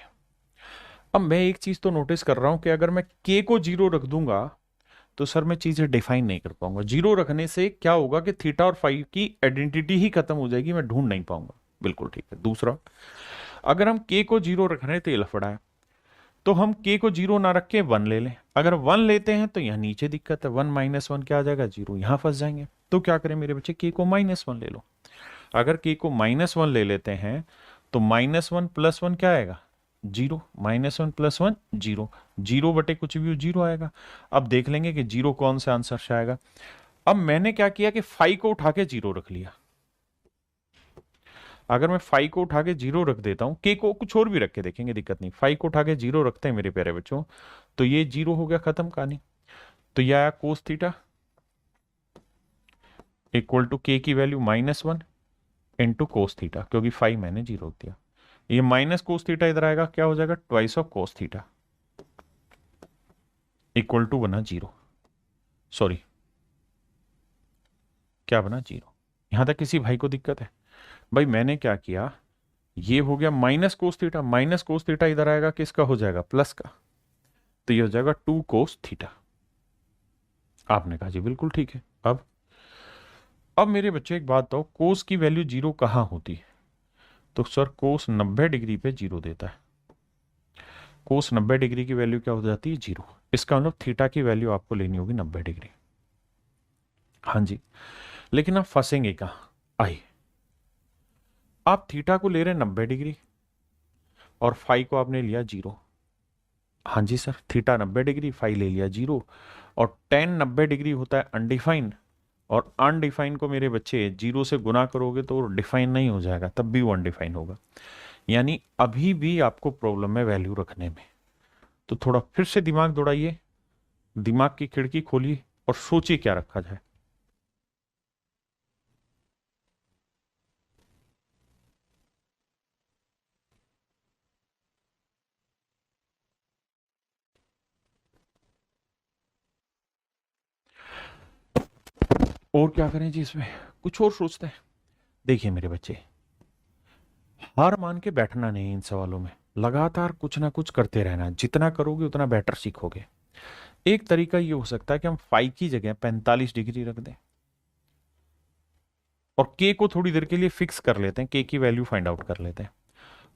अब मैं एक चीज तो नोटिस कर रहा हूं कि अगर मैं के को 0 रख दूंगा तो सर मैं चीजें डिफाइन नहीं कर पाऊंगा। 0 रखने से क्या होगा कि थीटा और फाई की आइडेंटिटी ही खत्म हो जाएगी, मैं ढूंढ नहीं पाऊंगा। बिल्कुल ठीक है। दूसरा, अगर हम के को 0 रख रहे हैं तो ये लफड़ा है, तो हम के को 0 ना रख के 1 ले लें। अगर 1 लेते हैं तो यहाँ नीचे दिक्कत है, 1 माइनस 1 क्या आ जाएगा? 0, यहां फंस जाएंगे। तो क्या करें मेरे बच्चे, के को -1 ले लो। अगर के को -1 ले लेते हैं तो -1 + 1 क्या आएगा? 0। -1 + 1 0, 0 बटे कुछ भी 0 आएगा। अब देख लेंगे कि 0 कौन सा आंसर से आएगा। अब मैंने क्या किया कि फाई को उठा के 0 रख लिया। अगर मैं फाई को उठा के 0 रख देता हूं, के को कुछ और भी रख के देखेंगे, दिक्कत नहीं। फाई को उठा के 0 रखते हैं मेरे प्यारे बच्चों, तो ये 0 हो गया, खत्म कहानी। तो ये आया कोस थीटा इक्वल टू के की वैल्यू -1 इंटू कोस थीटा, क्योंकि फाई मैंने 0 दिया। ये माइनस कोस थीटा इधर आएगा, क्या हो जाएगा? Twice of cos theta equal to बना 0। सॉरी, क्या बना, जीरो। यहां तक किसी भाई को दिक्कत है? भाई मैंने क्या किया, ये हो गया minus cos theta, minus cos theta इधर आएगा किसका, हो जाएगा प्लस का, तो ये हो जाएगा 2 कोस थीटा। आपने कहा जी बिल्कुल ठीक है। अब मेरे बच्चे एक बात बताओ, कोस की वैल्यू जीरो कहां होती है? तो सर कोस 90 डिग्री पे जीरो देता है। कोस 90 डिग्री की वैल्यू क्या हो जाती है, जीरो। इसका मतलब थीटा की वैल्यू आपको लेनी होगी 90 डिग्री। हाँ जी, लेकिन आप फंसेंगे कहां, आइए। आप थीटा को ले रहे हैं 90 डिग्री और फाई को आपने लिया जीरो। हाँ जी सर, थीटा 90 डिग्री, फाई ले लिया जीरो। और टेन 90 डिग्री होता है अनडिफाइंड, और अनडिफाइंड को मेरे बच्चे जीरो से गुना करोगे तो डिफाइन नहीं हो जाएगा, तब भी वो अनडिफाइंड होगा। यानी अभी भी आपको प्रॉब्लम है वैल्यू रखने में। तो थोड़ा फिर से दिमाग दौड़ाइए, दिमाग की खिड़की खोलिए और सोचिए क्या रखा जाए। और क्या करें जी इसमें, कुछ और सोचते हैं। देखिए मेरे बच्चे, हार मान के बैठना नहीं इन सवालों में, लगातार कुछ ना कुछ करते रहना, जितना करोगे उतना बेटर सीखोगे। एक तरीका ये हो सकता है कि हम फाई की जगह 45 डिग्री रख दें और के को थोड़ी देर के लिए फिक्स कर लेते हैं, के की वैल्यू फाइंड आउट कर लेते हैं,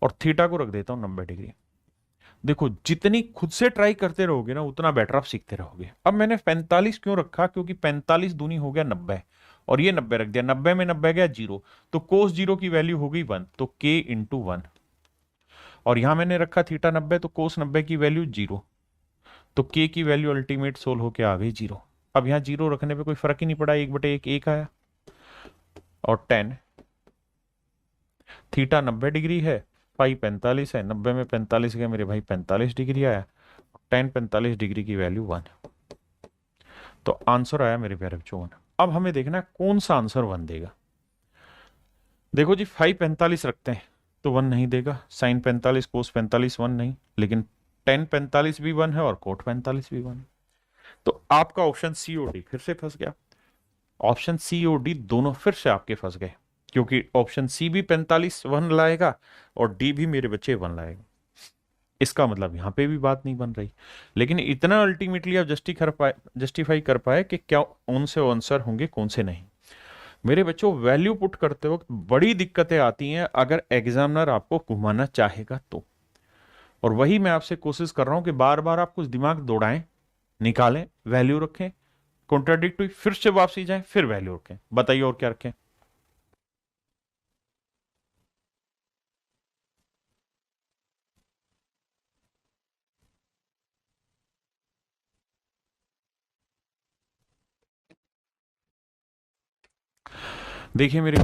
और थीटा को रख देता हूं 90 डिग्री। देखो जितनी खुद से ट्राई करते रहोगे ना उतना बेटर आप सीखते रहोगे। अब मैंने 45 क्यों रखा, क्योंकि 45 दूनी हो गया 90, और ये 90 रख दिया, 90 में 90 गया जीरो, तो कोस जीरो की वैल्यू हो गई 1, तो के इंटू 1। और यहां मैंने रखा थीटा 90, तो कोस 90 की वैल्यू जीरो, तो के की वैल्यू अल्टीमेट सोल्व होके आ गई जीरो। अब यहां जीरो रखने पे कोई फर्क ही नहीं पड़ा, एक बटे एक, एक आया। और टेन थीटा 90 डिग्री है, पाई 45 है, 90 में 45 गया मेरे भाई 45 डिग्री आया, टेन 45 डिग्री की वैल्यू 1। तो आंसर आया मेरे प्यारे बच्चों 1। अब हमें देखना है कौन सा आंसर 1 देगा। देखो जी, फाइव 45 रखते हैं तो 1 नहीं देगा, साइन 45 कोस 45 1 नहीं, लेकिन टेन 45 भी 1 है और कोट 45 भी 1 है। तो आपका ऑप्शन सी और डी फिर से फंस गया। ऑप्शन सी और डी दोनों फिर से आपके फंस गए, क्योंकि ऑप्शन सी भी 45 1 लाएगा और डी भी मेरे बच्चे 1 लाएगा। इसका मतलब यहां पे भी बात नहीं बन रही, लेकिन इतना अल्टीमेटली आप जस्टिफाई कर पाए कि क्या कौन से आंसर होंगे कौन से नहीं। मेरे बच्चों, वैल्यू पुट करते वक्त बड़ी दिक्कतें आती हैं अगर एग्जामिनर आपको घुमाना चाहेगा तो। और वही मैं आपसे कोशिश कर रहा हूं कि बार बार आप कुछ दिमाग दौड़ाएं, निकालें, वैल्यू रखें, कॉन्ट्राडिक्ट हुई फिर से वापसी जाएं, फिर वैल्यू रखें। बताइए और क्या रखें। देखिए मेरे,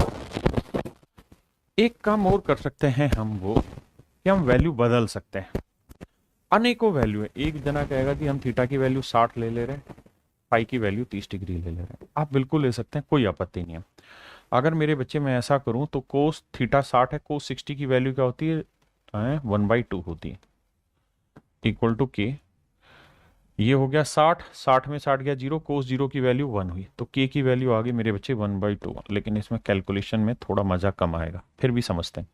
एक काम और कर सकते हैं हम, वो कि हम वैल्यू बदल सकते हैं। अनेकों वैल्यू है, एक जना कहेगा कि हम थीटा की वैल्यू 60 ले ले रहे हैं, फाई की वैल्यू 30 डिग्री ले ले रहे हैं, आप बिल्कुल ले सकते हैं, कोई आपत्ति नहीं है। अगर मेरे बच्चे मैं ऐसा करूं तो कोस थीटा 60 है, कोस 60 की वैल्यू क्या होती है, 1/2 होती है, इक्वल टू के। ये हो गया 60, 60 में 60 गया जीरो, कोस जीरो की वैल्यू 1 हुई, तो के की वैल्यू आ गई मेरे बच्चे 1/2। लेकिन इसमें कैलकुलेशन में थोड़ा मजा कम आएगा, फिर भी समझते हैं।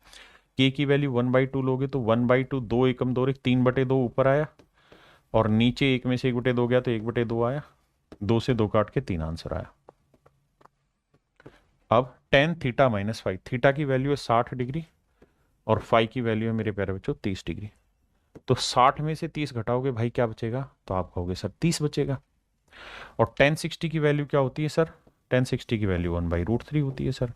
के की वैल्यू 1/2 लोगे तो 1/2, दो एकम दो एक, 3/2 ऊपर आया, और नीचे एक में से 1/2 गया तो 1/2 आया, दो से दो काट के 3 आंसर आया। अब tan theta minus five, theta की वैल्यू है 60 डिग्री और फाइव की वैल्यू है मेरे प्यारे बच्चों 30 डिग्री। तो 60 में से 30 घटाओगे भाई क्या बचेगा, तो आप कहोगे सर 30 बचेगा। और टेन 60 की वैल्यू क्या होती है सर, टेन 60 की वैल्यू 1/√3 होती है सर।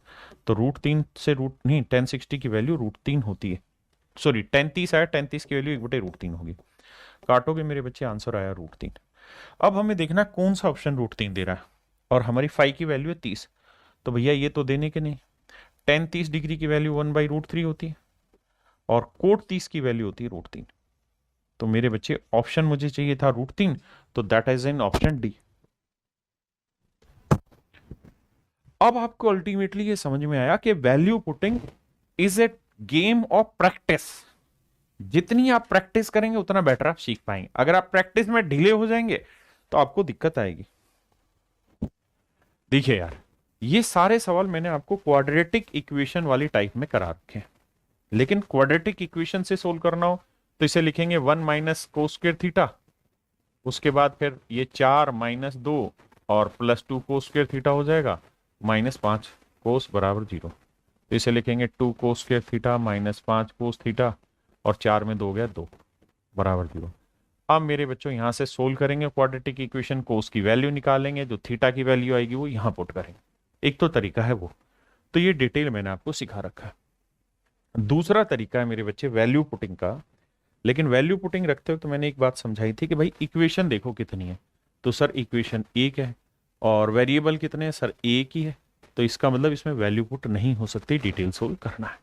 तो √3 से रूट नहीं, टेन 60 की वैल्यू √3 होती है, सॉरी टेन 30 आया, टेन 30 की वैल्यू 1/√3 होगी, काटोगे मेरे बच्चे आंसर आया √3। अब हमें देखना कौन सा ऑप्शन √3 दे रहा है, और हमारी फाइव की वैल्यू है 30, तो भैया ये तो देने के नहीं। टेन 30 डिग्री की वैल्यू 1/√3 होती है और कोट 30 की वैल्यू होती है √3। तो मेरे बच्चे ऑप्शन मुझे चाहिए था √3, तो that is in option D. अब आपको अल्टीमेटली ये समझ में आया कि value putting is a game of practice. जितनी आप प्रैक्टिस करेंगे उतना बेटर आप सीख पाएंगे। अगर आप प्रैक्टिस में ढीले हो जाएंगे तो आपको दिक्कत आएगी। देखिए यार, ये सारे सवाल मैंने आपको क्वाड्रेटिक इक्वेशन वाली टाइप में करा रखे हैं, लेकिन क्वाड्रेटिक इक्वेशन से सोल्व करना हो तो इसे लिखेंगे 1 माइनस कोस स्क्वायर थीटा, उसके बाद फिर ये 4 माइनस 2 और प्लस 2 कोस स्क्वायर थीटा हो जाएगा, माइनस 5 कोस बराबर 0। तो इसे लिखेंगे 2 cos square theta minus 5 cos theta, और 4 में 2 हो गया 2 बराबर 0। अब मेरे बच्चों यहां से सोल्व करेंगे क्वाड्रेटिक इक्वेशन, कोस की वैल्यू निकालेंगे, जो थीटा की वैल्यू आएगी वो यहां पुट करेंगे। एक तो तरीका है वो, तो ये डिटेल मैंने आपको सिखा रखा है। दूसरा तरीका है मेरे बच्चे वैल्यू पुटिंग का, लेकिन वैल्यू पुटिंग रखते हो तो मैंने एक बात समझाई थी कि भाई इक्वेशन देखो कितनी है, तो सर इक्वेशन एक है और वेरिएबल कितने हैं सर, एक ही है, तो इसका मतलब इसमें वैल्यू पुट नहीं हो सकती, डिटेल सोल्व करना है।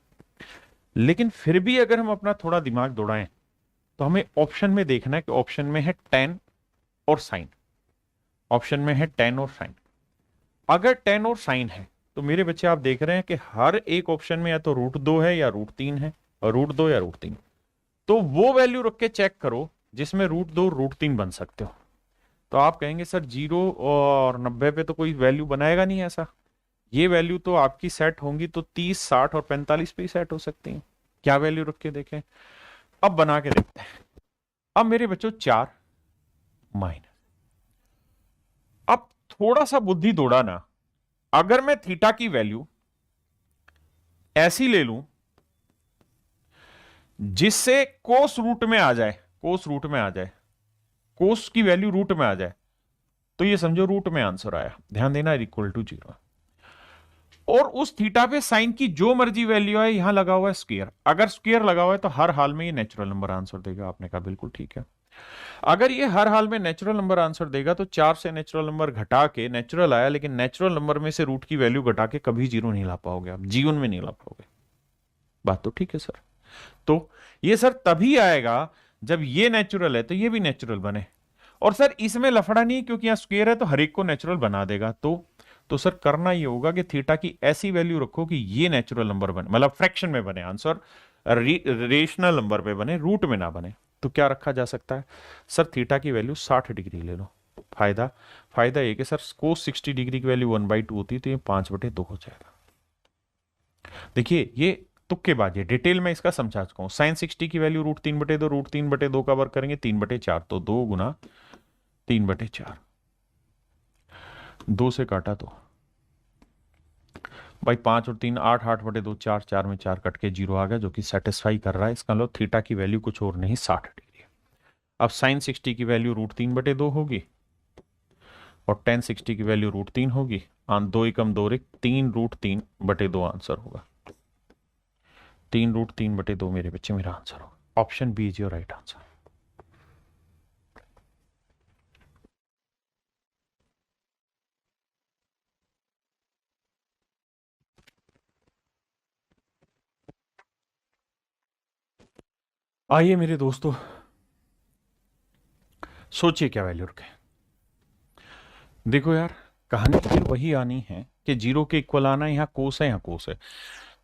लेकिन फिर भी अगर हम अपना थोड़ा दिमाग दौड़ाएं तो हमें ऑप्शन में देखना है कि ऑप्शन में है टेन और साइन, ऑप्शन में है टेन और साइन। अगर टेन और साइन है तो मेरे बच्चे आप देख रहे हैं कि हर एक ऑप्शन में या तो √2 है या √3 है, और √2 या √3, तो वो वैल्यू रख के चेक करो जिसमें √2 √3 बन सकते हो। तो आप कहेंगे सर 0 और 90 पे तो कोई वैल्यू बनाएगा नहीं ऐसा, ये वैल्यू तो आपकी सेट होंगी तो 30, 60 और 45 पे ही सेट हो सकती हैं। क्या वैल्यू रख के देखें, अब बना के देखते हैं। अब मेरे बच्चों 4 माइनस, अब थोड़ा सा बुद्धि दौड़ाना, अगर मैं थीटा की वैल्यू ऐसी ले लूं जिससे कोस रूट में आ जाए, कोस रूट में आ जाए, कोस की वैल्यू रूट में आ जाए, तो ये समझो रूट में आंसर आया, ध्यान देना इक्वल टू 0। और उस थीटा पे साइन की जो मर्जी वैल्यू है, यहां लगा हुआ है स्क्वायर, अगर स्क्वायर लगा हुआ है तो हर हाल में ये नेचुरल नंबर आंसर देगा। आपने कहा बिल्कुल ठीक है, अगर ये हर हाल में नेचुरल नंबर आंसर देगा तो 4 से नेचुरल नंबर घटा के नेचुरल आया, लेकिन नेचुरल नंबर में से रूट की वैल्यू घटा के कभी 0 नहीं ला पाओगे आप, जीवन में नहीं ला पाओगे। बात तो ठीक है सर, तो ये सर तभी आएगा जब ये नेचुरल है तो ये भी नेचुरल बने, और सर इसमें लफड़ा नहीं क्योंकि यहां स्क्वायर है तो हर एक को नेचुरल बना देगा। तो सर करना ये होगा कि थीटा की ऐसी वैल्यू रखो कि ये नेचुरल नंबर बने, मतलब फ्रैक्शन में बने आंसर, रेशनल नंबर पे बने, रूट में ना बने। तो क्या रखा जा सकता है सर, थीटा की वैल्यू 60 डिग्री ले लो। फायदा फायदा ये कि सर कोस 60 डिग्री की वैल्यू 1/2 होती है, तो ये 5/2 हो जाएगा। देखिए ये तुक्केबाजी, डिटेल में इसका समझा चुका हूं। साइन 60 की वैल्यू √3/2, √3/2 का वर्ग करेंगे 3/4, तो 2 गुना 3/4, 2 से काटा तो भाई 5 और 3 8, 8/2 4, 4 में 4 कट के 0 आ गया, जो कि सेटिस्फाई कर रहा है। इसका मतलब थीटा की वैल्यू कुछ और नहीं 60 डिग्री है। अब साइन 60 की वैल्यू √3/2 होगी और टेन 60 की वैल्यू √3 होगी, 2 एकम 2 रिक 3 √3/2 आंसर होगा, 3 √3/2 मेरे बच्चे मेरा आंसर होगा। Option B is your right answer. आइए मेरे दोस्तों, सोचिए क्या वैल्यू रखें। देखो यार, कहानी फिर वही आनी है कि 0 के इक्वल आना है, यहां कोस है, यहां कोस है,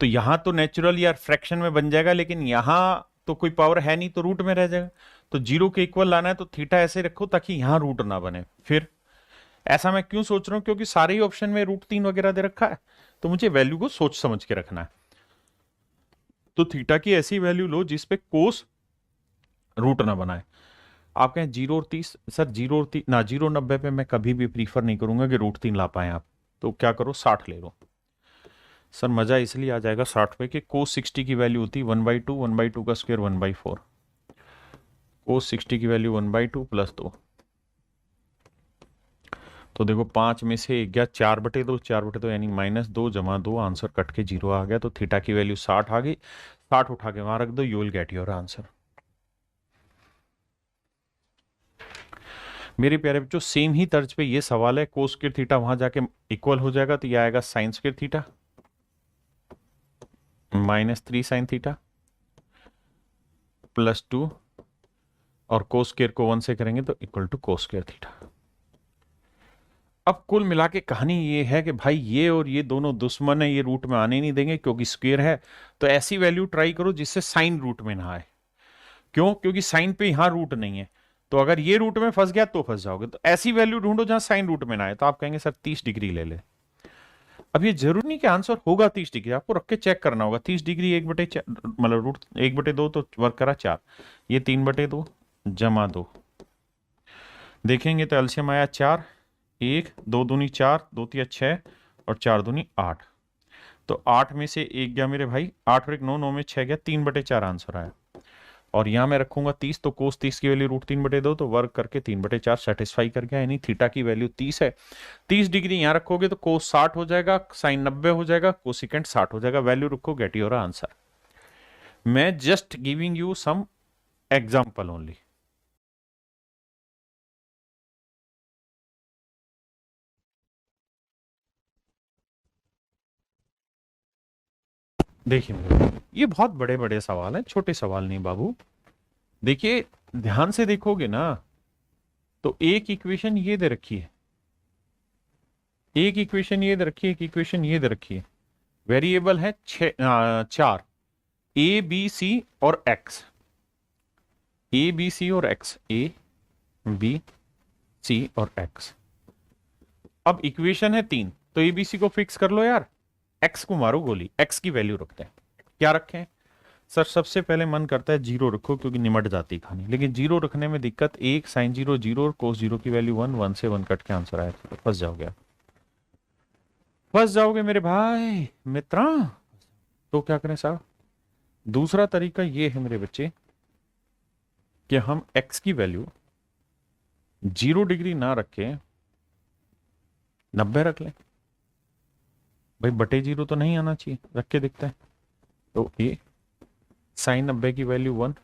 तो यहां तो नेचुरल या फ्रैक्शन में बन जाएगा, लेकिन यहां तो कोई पावर है नहीं तो रूट में रह जाएगा। तो 0 के इक्वल लाना है तो थीटा ऐसे रखो ताकि यहां रूट ना बने। फिर ऐसा मैं क्यों सोच रहा हूं, क्योंकि सारे ही ऑप्शन में √3 वगैरह दे रखा है, तो मुझे वैल्यू को सोच समझ के रखना है। तो थीटा की ऐसी वैल्यू लो जिसपे कोस रूट ना बनाए। आप कहें 0 और 30, सर 0 और 30 ना, 0 90 पे मैं कभी भी प्रीफर नहीं करूंगा कि √3 ला पाए आप, तो क्या करो 60 ले लो। सर मजा इसलिए आ जाएगा 60 पे कि कोस 60 की वैल्यू होती 1/2, 1/2 का स्क्वायर 1/4, कोस 60 की वैल्यू 1/2 प्लस 2, तो देखो 5 में से 1 गया 4/2, 4/2 यानी -2 जमा 2, आंसर कट के 0 आ गया। तो थीटा की वैल्यू 60 आ गई, 60 उठा के वहां रख दो, you will get your answer. मेरे प्यारे बच्चों, सेम ही तर्ज पे ये सवाल है, कोस स्क्वायर थीटा वहां जाके इक्वल हो जाएगा, तो ये आएगा sine square theta -3 sine theta +2, और कोस स्क्वायर को 1 से करेंगे तो equal to cos square theta. अब कुल मिला के कहानी ये है कि भाई ये और ये दोनों दुश्मन है, ये रूट में आने नहीं देंगे क्योंकि स्क्वायर है। तो ऐसी वैल्यू ट्राई करो जिससे साइन रूट में ना आए। क्यों? क्योंकि साइन पे यहां रूट नहीं है, तो अगर ये रूट में फंस गया तो फंस जाओगे। तो ऐसी वैल्यू ढूंढो जहां साइन रूट में ना आए। तो आप कहेंगे सर 30 डिग्री ले ले। अब ये जरूरी नहीं कि आंसर होगा 30 डिग्री, आपको रख के चेक करना होगा। 30 डिग्री 1/4 मतलब रूट 1/2 तो वर्क करा 4, ये 3/2 जमा 2, देखेंगे तो एलसीएम आया 4, 1 2 दूनी 4, 2 तिया 6 और 4 दूनी 8। तो 8 में से 1 गया मेरे भाई, 8 और 1 9, 9 में 6 गया, 3/4 आंसर आया। और यहां मैं रखूंगा 30, तो कोस 30 की वैल्यू √3/2, तो वर्क करके 3/4 सेटिस्फाई कर गया, यानी थीटा की वैल्यू 30 है। 30 डिग्री यहां रखोगे तो कोस 60 हो जाएगा, साइन 90 हो जाएगा, कोसिकेंट 60 हो जाएगा। वैल्यू रखो, गेट योर आंसर। मैं just giving you some example only. देखिए मेरे, ये बहुत बड़े बड़े सवाल हैं, छोटे सवाल नहीं बाबू। देखिए ध्यान से देखोगे ना, तो एक इक्वेशन ये दे रखी है, एक इक्वेशन ये दे रखी है, एक इक्वेशन ये दे रखी है। वेरिएबल है 4, ए बी सी और एक्स, ए बी सी और एक्स, ए बी सी और एक्स। अब इक्वेशन है 3, तो ए बी सी को फिक्स कर लो यार, एक्स को मारो गोली, एक्स की वैल्यू रखते हैं। क्या रखें सर? सबसे पहले मन करता है जीरो रखो, क्योंकि निमट जाती खानी, लेकिन जीरो रखने में दिक्कत, एक साइन जीरो जीरो और कोस जीरो की वैल्यू 1, 1 से 1 कट के आंसर आया, तो फंस जाओगे, फंस जाओगे मेरे भाई मित्रा। तो क्या करें साहब? दूसरा तरीका ये है मेरे बच्चे कि हम x की वैल्यू 0 डिग्री ना रखे 90 रख लें। भाई बटे 0 तो नहीं आना चाहिए, रख के देखते हैं। तो ये साइन 90 की वैल्यू 1,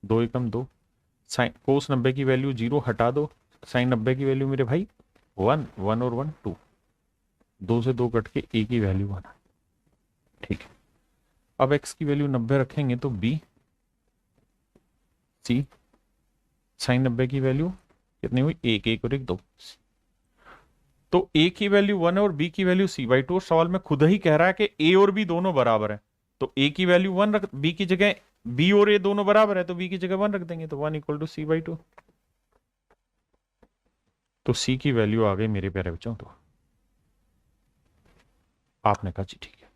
2 एकम 2, साइन कोस 90 की वैल्यू 0 हटा दो, साइन 90 की वैल्यू मेरे भाई 1, 1 और 1 2, 2 से 2 कट के a की वैल्यू 1। ठीक है, अब x की वैल्यू 90 रखेंगे तो b c साइन 90 की वैल्यू कितनी हुई, 1, 1 और 1 2। तो a की वैल्यू 1 है और b की वैल्यू c/2, और सवाल में खुद ही कह रहा है कि a और b दोनों बराबर है, तो a की वैल्यू 1 रख, b की जगह, b और a दोनों बराबर है तो b की जगह 1 रख देंगे, तो 1 = c/2। तो c की वैल्यू आ गई मेरे प्यारे बच्चों। तो आपने कहा जी ठीक है।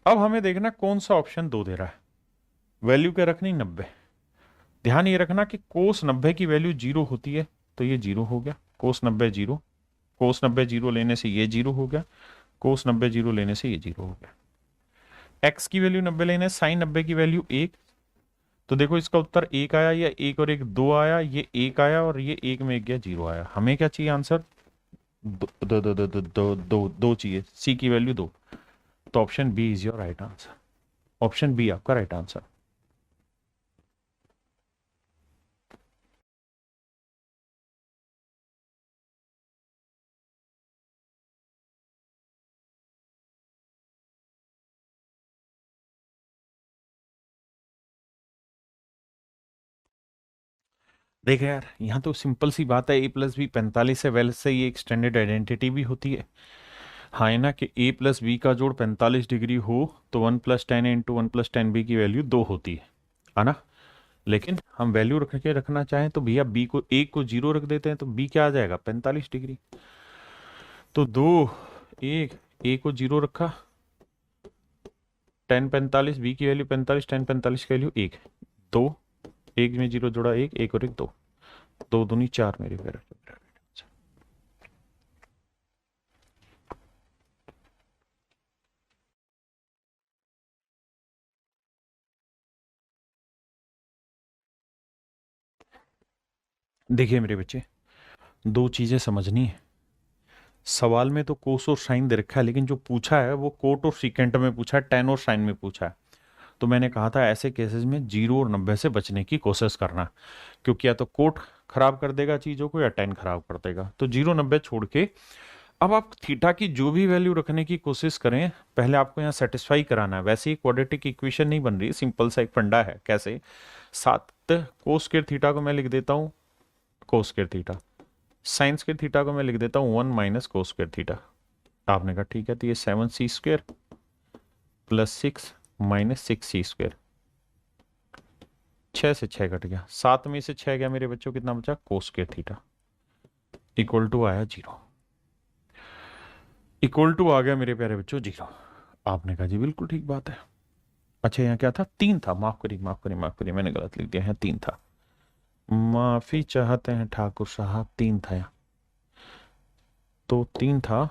अब हमें देखना कौन सा ऑप्शन 2 दे रहा है। वैल्यू क्या रखनी, 90। ध्यान ये रखना कि कोस 90 की वैल्यू 0 होती है, तो ये 0 हो गया, कोस 90 0, कोस 90 0 लेने से ये 0 हो गया, कोस 90 0 लेने से ये 0 हो गया। x की वैल्यू 90 लेने, साइन 90 की वैल्यू 1, तो देखो इसका उत्तर 1 आया, या 1 और 1 2 आया, ये 1 आया और ये 1 में 1 गया 0 आया। हमें क्या चाहिए आंसर, दो दो दो दो दो दो दो, दो चाहिए, c की वैल्यू 2। तो option B is your right answer, option B आपका राइट आंसर। देखो यार, यहाँ तो सिंपल सी बात है, a+b 45 है, वेल से ये एक्सटेंडेड आइडेंटिटी भी होती है। हाँ है ना कि a+b का जोड़ 45 डिग्री हो तो 1 + 10 इंटू 1 + 10b की वैल्यू 2 होती है ना। लेकिन हम वैल्यू रख के रखना चाहें तो भैया b को, a को 0 रख देते हैं, तो b क्या आ जाएगा, 45 डिग्री। तो 2 1, a को 0 रखा, 10 45, b की वैल्यू 45, 10 45 की वैल्यू 1, 2 1 में 0 जोड़ा 1, 1 और 1 2, 2 दूनी 4 मेरे प्यारे। देखिए मेरे बच्चे, दो चीजें समझनी है। सवाल में तो कोस और साइन दे रखा है, लेकिन जो पूछा है वो कोट और सीकेंट में पूछा है, टेन और साइन में पूछा है। तो मैंने कहा था ऐसे केसेस में 0 और 90 से बचने की कोशिश करना, क्योंकि या तो कोट खराब कर देगा चीजों को या टेन खराब कर देगा। तो 0 90 छोड़ के अब आप थीटा की जो भी वैल्यू रखने की कोशिश करें, पहले आपको यहाँ सेटिस्फाई कराना है। वैसे ही क्वाड्रेटिक इक्वेशन नहीं बन रही, सिंपल सा एक फंडा है। कैसे, 7 कोस स्क्वायर थीटा को मैं लिख देता हूँ कोस square theta, sign square theta को मैं लिख देता हूँ 1 - कोस स्क्वायर थीटा। आपने कहा ठीक है, तो ये 7c² + 6 - 6c², 6 से 6 कट गया, 7 में से 6 गया मेरे बच्चों, कितना बचा, कोस स्क्वायर थीटा = आया 0। इक्वल टू आ गया मेरे प्यारे बच्चों 0। आपने कहा जी बिल्कुल ठीक बात है। अच्छा यहाँ क्या था, 3 था, माफ करिए माफ करिए माफ करिए, मैंने गलत लिख दिया, यहाँ 3 था, माफी चाहते हैं ठाकुर साहब, 3 था यहाँ, तो 3 था,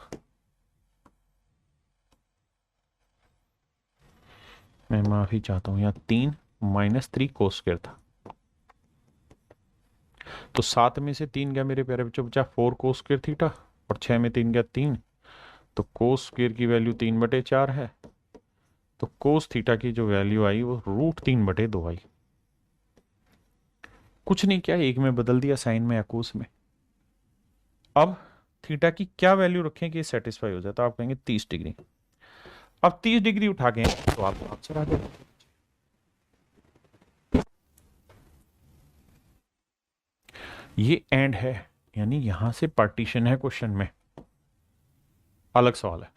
मैं माफी चाहता हूँ, यहाँ 3 -3 कोस स्क्वायर था। तो 7 में से 3 गया मेरे प्यारे बच्चों, बचा 4 कोस स्क्वायर थीटा, और 6 में 3 गया 3, तो कोस स्क्वायर की वैल्यू 3/4 है, तो कोस थीटा की जो वैल्यू आई वो √3/2 आई। कुछ नहीं किया, एक में बदल दिया साइन में या कोस में। अब थीटा की क्या वैल्यू रखें कि सेटिस्फाई हो जाए, तो आप कहेंगे 30 डिग्री। अब 30 डिग्री उठा के तो आपको आंसर आ जाएगा। ये एंड है, यानी यहां से पार्टीशन है क्वेश्चन में, अलग सवाल है।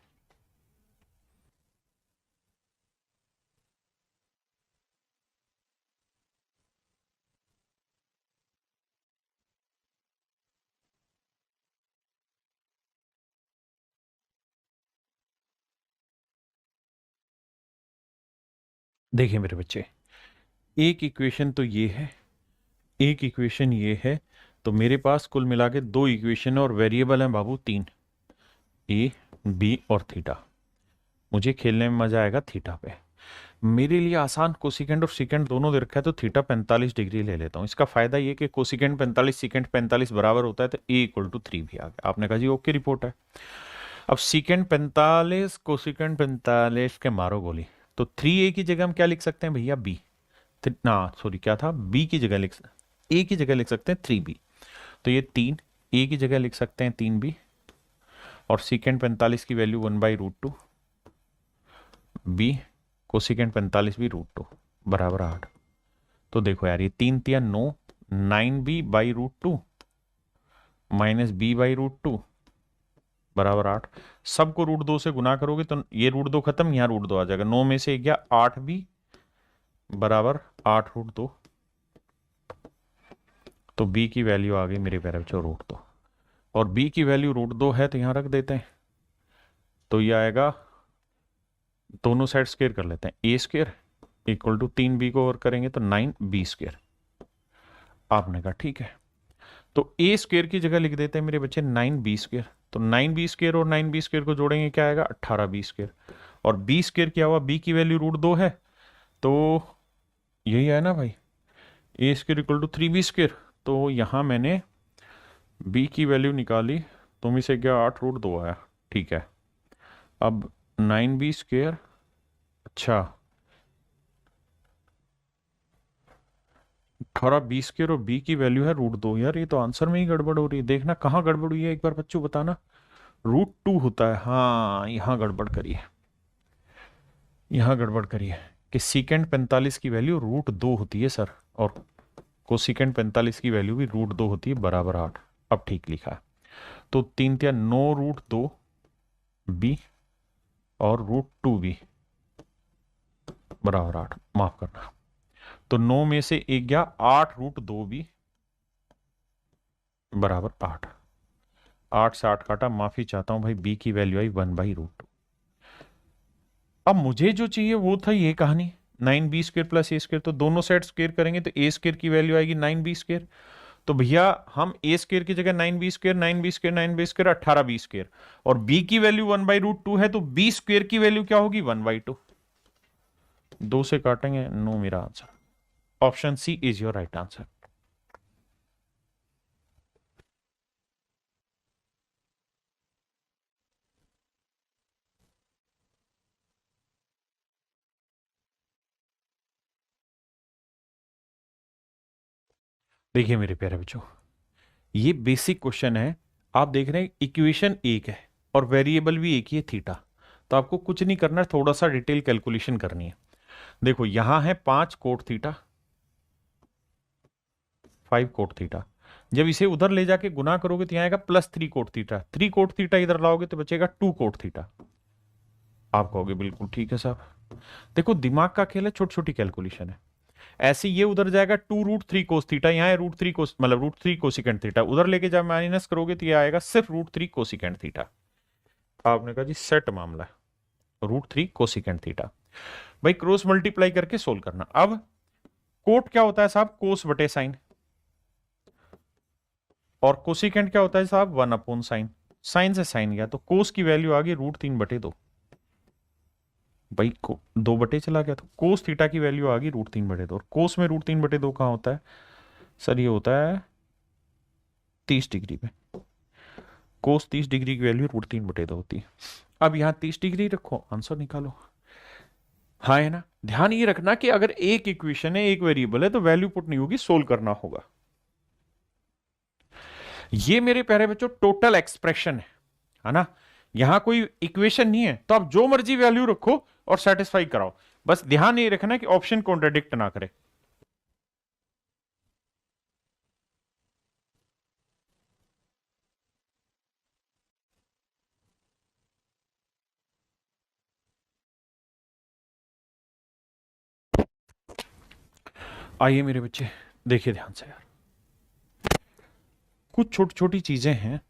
देखिए मेरे बच्चे, एक इक्वेशन तो ये है, एक इक्वेशन ये है, तो मेरे पास कुल मिला के 2 इक्वेशन और वेरिएबल हैं बाबू 3, ए बी और थीटा। मुझे खेलने में मजा आएगा थीटा पे। मेरे लिए आसान कोसिकेंड और सिकेंड दोनों दे रखा है, तो थीटा 45 डिग्री ले लेता हूँ। इसका फायदा ये कि कोसिकेंड 45 सिकेंड 45 बराबर होता है, तो ए इक्वल टू 3 भी आ गया। आपने कहा जी ओके रिपोर्ट है। अब सिकेंड 45 कोसिकेंड 45 के मारो गोली, तो 3a की जगह हम क्या लिख सकते हैं भैया, बी ना सॉरी क्या था, बी की जगह लिख, ए की जगह लिख सकते हैं 3b, तो ये 3 ए की जगह लिख सकते हैं 3b, और सिकेंड 45 की वैल्यू 1/√2, बी कोसिकेंड 45 भी √2 बराबर 8। तो देखो यार, ये 3 तिया 9, 9b/√2 -b/√2 बराबर 8। सबको √2 से गुना करोगे तो ये √2 खत्म, यहाँ √2 आ जाएगा, 9 में से 1 गया 8b बराबर 8√2, तो b की वैल्यू आ गई मेरे प्यारे बच्चों √2, और b की वैल्यू √2 है तो यहां रख देते हैं, तो ये आएगा, दोनों साइड स्क्वायर कर लेते हैं, a square equal to 3b को ओवर करेंगे तो 9b स्क्वायर। आपने कहा ठीक है, तो ए स्क्वायर की जगह लिख देते हैं मेरे बच्चे 9b स्क्वायर, तो 9b स्क्वायर और 9b स्क्वायर को जोड़ेंगे क्या आएगा 18b स्क्वायर, और b स्क्वायर क्या हुआ, b की वैल्यू √2 है, तो यही है ना भाई, A square equal to 3b square, तो यहां मैंने b की वैल्यू निकाली, तो में से क्या 8√2 आया, ठीक है। अब 9b स्क्वायर, अच्छा 18b स्क्वायर और b की वैल्यू है √2, यार ये तो आंसर में ही गड़बड़ हो रही है, देखना कहाँ गड़बड़ हुई है एक बार बच्चों बताना। √2 होता है, हाँ यहाँ गड़बड़ करिए, यहाँ गड़बड़ करिए कि सीकेंड 45 की वैल्यू √2 होती है सर, और कोसिकेंड 45 की वैल्यू भी √2 होती है बराबर 8। अब ठीक लिखा है, तो 3 तिया 9 √2b और √2b बराबर 8, माफ करना, तो 9 में से 1 गया 8√2b बराबर 8, 8 से 8 काटा, माफी चाहता हूं भाई, b की वैल्यू आई 1/√2। अब मुझे जो चाहिए वो था ये कहानी, 9b स्क्वायर प्लस ए स्क्वायर, तो दोनों साइड स्क्वायर करेंगे तो ए स्क्वायर की वैल्यू आएगी 9b स्क्वायर, तो भैया हम ए स्क्वायर की जगह 9b square 9b square 9b square 18b square, और b की वैल्यू 1/√2 है, तो b स्क्वायर की वैल्यू क्या होगी 1/2, 2 से काटेंगे, नो मेरा answer, option C is your right answer. देखिए मेरे प्यारे बच्चों, ये बेसिक क्वेश्चन है, आप देख रहे हैं इक्वेशन एक है और वेरिएबल भी एक ही है थीटा, तो आपको कुछ नहीं करना है, थोड़ा सा डिटेल कैलकुलेशन करनी है। देखो यहां है 5 कोट थीटा, 5 कोट थीटा, जब इसे उधर ले जाके गुना करोगे तो यहां आएगा +3 कोट थीटा, 3 कोट थीटा इधर लाओगे तो बचेगा 2 कोट थीटा। आप कहोगे बिल्कुल ठीक है साहब, देखो दिमाग का खेल है, छोटी छोटी कैलकुलेशन है। ऐसे ये उधर जाएगा 2√3 कोस थीटा, यहाँ है √3 कोस, मतलब √3 कोसिकेंट थीटा, उधर लेके जब माइनस करोगे तो ये आएगा सिर्फ √3 कोसिकेंट थीटा। आपने कहा जी सेट मामला है, √3 कोसिकेंट थीटा। भाई क्रॉस मल्टीप्लाई करके सोल्व करना। अब कोट क्या होता है साहब, कोस बटे साइन, और कोसिकेंट क्या होता है साहब, 1/साइन। साइन से साइन गया तो कोस की वैल्यू आ गई √3/2। भाई को 2 बटे चला गया तो कोस थीटा की वैल्यू आ गई √3/2। और कोस में √3/2 कहां होता है सर, ये होता है 30 डिग्री पे। कोस 30 डिग्री की वैल्यू √3/2 होती है। अब यहां 30 डिग्री रखो, आंसर निकालो। हाँ है ना। ध्यान ये रखना कि अगर एक इक्वेशन है, एक वेरिएबल है, तो वैल्यू पुट नहीं होगी, सोल्व करना होगा। ये मेरे प्यारे बच्चों टोटल एक्सप्रेशन है ना। यहां कोई इक्वेशन नहीं है, तो आप जो मर्जी वैल्यू रखो और सेटिस्फाई कराओ। बस ध्यान ये रखना कि ऑप्शन कॉन्ट्राडिक्ट ना करे। आइए मेरे बच्चे देखिए ध्यान से यार, कुछ छोटी छोटी चीजें हैं।